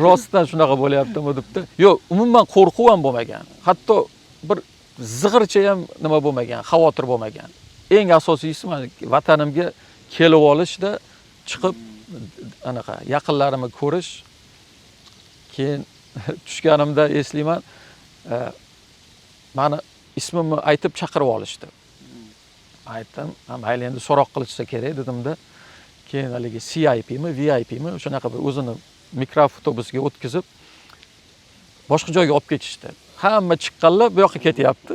Rostdan shunaqa bo'lyaptimi debdi. Yo'q, umuman qo'rquv ham bo'lmagan. Hatto bir zig'ircha ham nima bo'lmagan, xavotir bo'lmagan. Eng asosiysi men vatanimga kelib olishda chiqib anaqa yaqinlarimni ko'rish. Keyin tushganimda eslayman, meni ismimni aytib chaqirib olishdi. Aytdim, mayli endi so'roq qilishsa kerak dedim-da. Keyin haligi CIPmi, VIPmi shunaqa bir o'zini mikroavtobusga o'tkazib boshqa joyga olib ketishdi. Hamma chiqqanlar bu yoqqa ketyapti.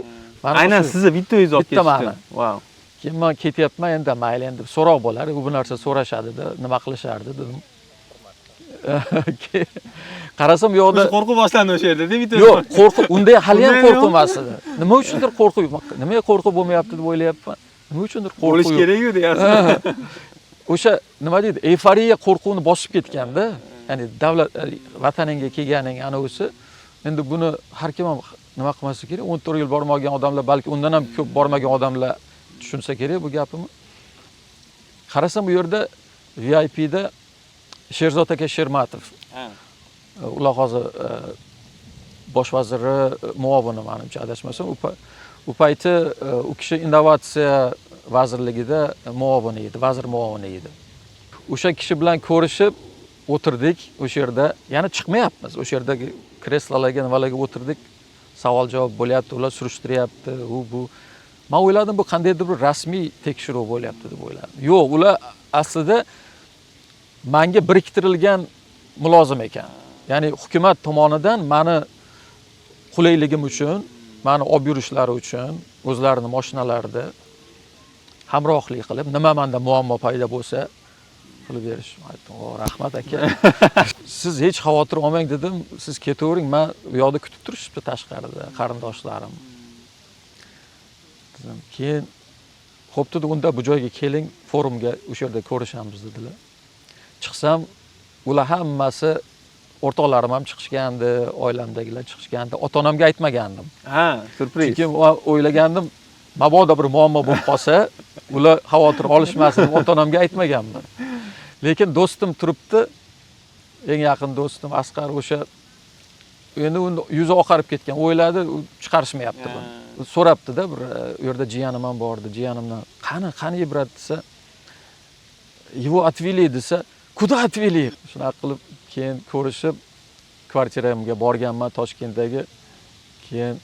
Aynan sizni bittayingizni olib ketishdi. Wow. Keyin men ketyapman, endi mayli endi so'roq bo'lar, bu narsa so'rashadi-da, nima qilishardi dedim. Qarasam u yoqda qo'rquv boshlandi o'sha yerda, bitta. Yo'q, qo'rquv, unda hali ham qo'rquv emas edi. Nima uchundir qo'rquv, nimaga qo'rquv bo'lmayapti deb o'ylayapman. Nima uchundir qo'rquv. Bo'lish kerak-ku deyapsiz. O'sha nima deydi, eyforiya qo'rquvni bosib ketganda, ya'ni davlat vataningga kelganing ana o'si, endi buni har kim ham nima qilmasa kerak. 14 yil bormagan odamlar, balki undan ham ko'p bormagan odamlar tushunsa kerak bu gapimni. Qarasam bu yerda VIPda Sherzod aka Shermatov. Ular hozir bosh vaziri muovini, menimcha adashmasam, u payti u kishi innovatsiya vazirligida muovini edi, vazir muovini edi. O'sha kishi bilan ko'rishib o'tirdik o'sha yerda. Yana chiqmayapmiz. O'sha yerdagi kreslolarga, nimalarga o'tirdik. Savol-javob bo'lyapti, ular surishtiryapti, bu. Men o'yladim, bu qandaydir bir rasmiy tekshiruv bo'lyapti deb o'yladim. Yo'q, ular aslida menga biriktirilgan mulozim ekan. Ya'ni hukumat tomonidan meni qulayligim uchun, meni olib yurishlari uchun o'zlarining mashinalarida hamrohlik qilib, nima menda muammo paydo bo'lsa qilib berish. Aytdim, "O, rahmat aka. Siz hech xavotir olmang" dedim. "Siz ketavering, men u yoqda kutib turishibdi tashqarida qarindoshlarim." Dedim. Keyin xo'p dedi, unda bu joyga keling, forumga o'sha yerda ko'rishamiz dedilar. Chiqsam, ular hammasi o'rtoqlarim ham chiqishgandi, oilamdagilar chiqishgandi. Ota-onamga aytmagandim. Ha, surpriz. Chunki o'ylagandim, mabodo bir muammo bo'lib qolsa, ular xavotir olishmasin, ota-onamga aytmaganman. Lekin do'stim turibdi, eng yaqin do'stim Asqar, o'sha endi uni yuzi oqarib ketgan, o'yladi, chiqarishmayapti buni. So'rabdi-da, bir u yerda jiyanim ham bor edi, jiyanimdan qani Ibrat desa, его отвели desa, kуда отвели? Shunaqa qilib keyin ko'rishib kvartiramga borganman Toshkentdagi. Keyin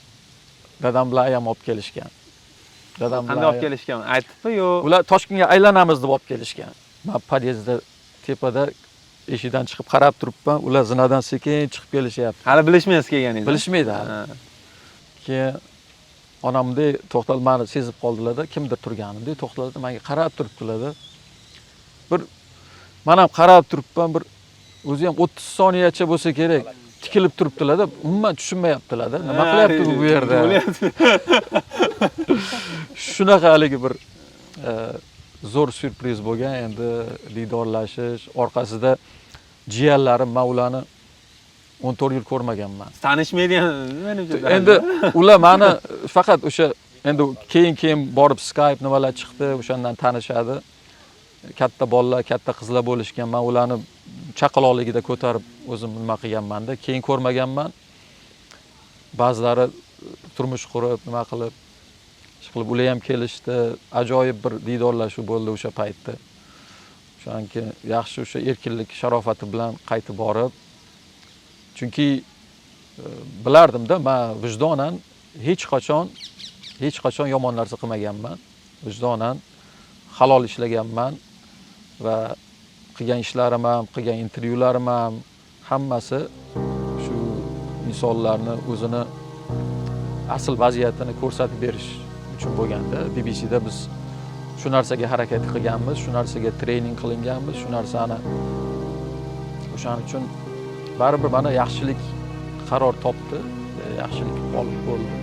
dadam bilan ayam olib kelishgan. Dadam bilan Qanday olib kelishgan? Aytibmi yo? Ular Toshkentga aylanamiz deb olib kelishgan. Men podyezdda tepada eshikdan chiqib qarab turibman, ular zinadan sekin chiqib kelishyapti. Hali bilishmaysiz kelganingizni. Bilishmaydi hali. Keyin onamdek to'xtalib meni sezib qoldilar-da, kimdir turganimdek to'xtaldi, menga qarab turibdilar-da. Bir men ham qarab turibman, bir o'zi ham 30 soniyacha bo'lsa kerak, tikilib turibdilar-da, umuman tushunmayaptilar-da. Nima qilyapti bu yerda? Shunaqa haligi bir zo'r syurpriz bo'lgan. Endi diydorlashish, orqasida jiyanlarim, men ularni 14 yil ko'rmaganman. Tanishmaydigan menimcha. Endi ular meni faqat o'sha endi keyin borib Skype nimalar chiqdi, o'shandan tanishadi. Katta bolalar, katta qizlar bo'lishgan. Men ularni chaqaloqligida ko'tarib o'zim nima qilganman-da, keyin ko'rmaganman. Ba'zilari turmush qurib, nima qilib, ular ham kelishdi. Ajoyib bir diydorlashuv bo'ldi o'sha paytda. Chunki yaxshi o'sha erkinlik sharofati bilan qaytib borib, chunki bilardim-da, men vijdonan hech qachon yomon narsa qilmaganman. Vijdonan halol ishlaganman va qilgan ishlarim ham, qilgan intervyularim ham hammasi shu insonlarni o'zini asl vaziyatini ko'rsatib berish uchun bo'lganda. BBCda biz shu narsaga harakat qilganmiz, shu narsaga trening qilinganmiz, shu narsani o'shaning uchun baribir mana yaxshilik qaror topdi, yaxshilik qolib bo'ldi.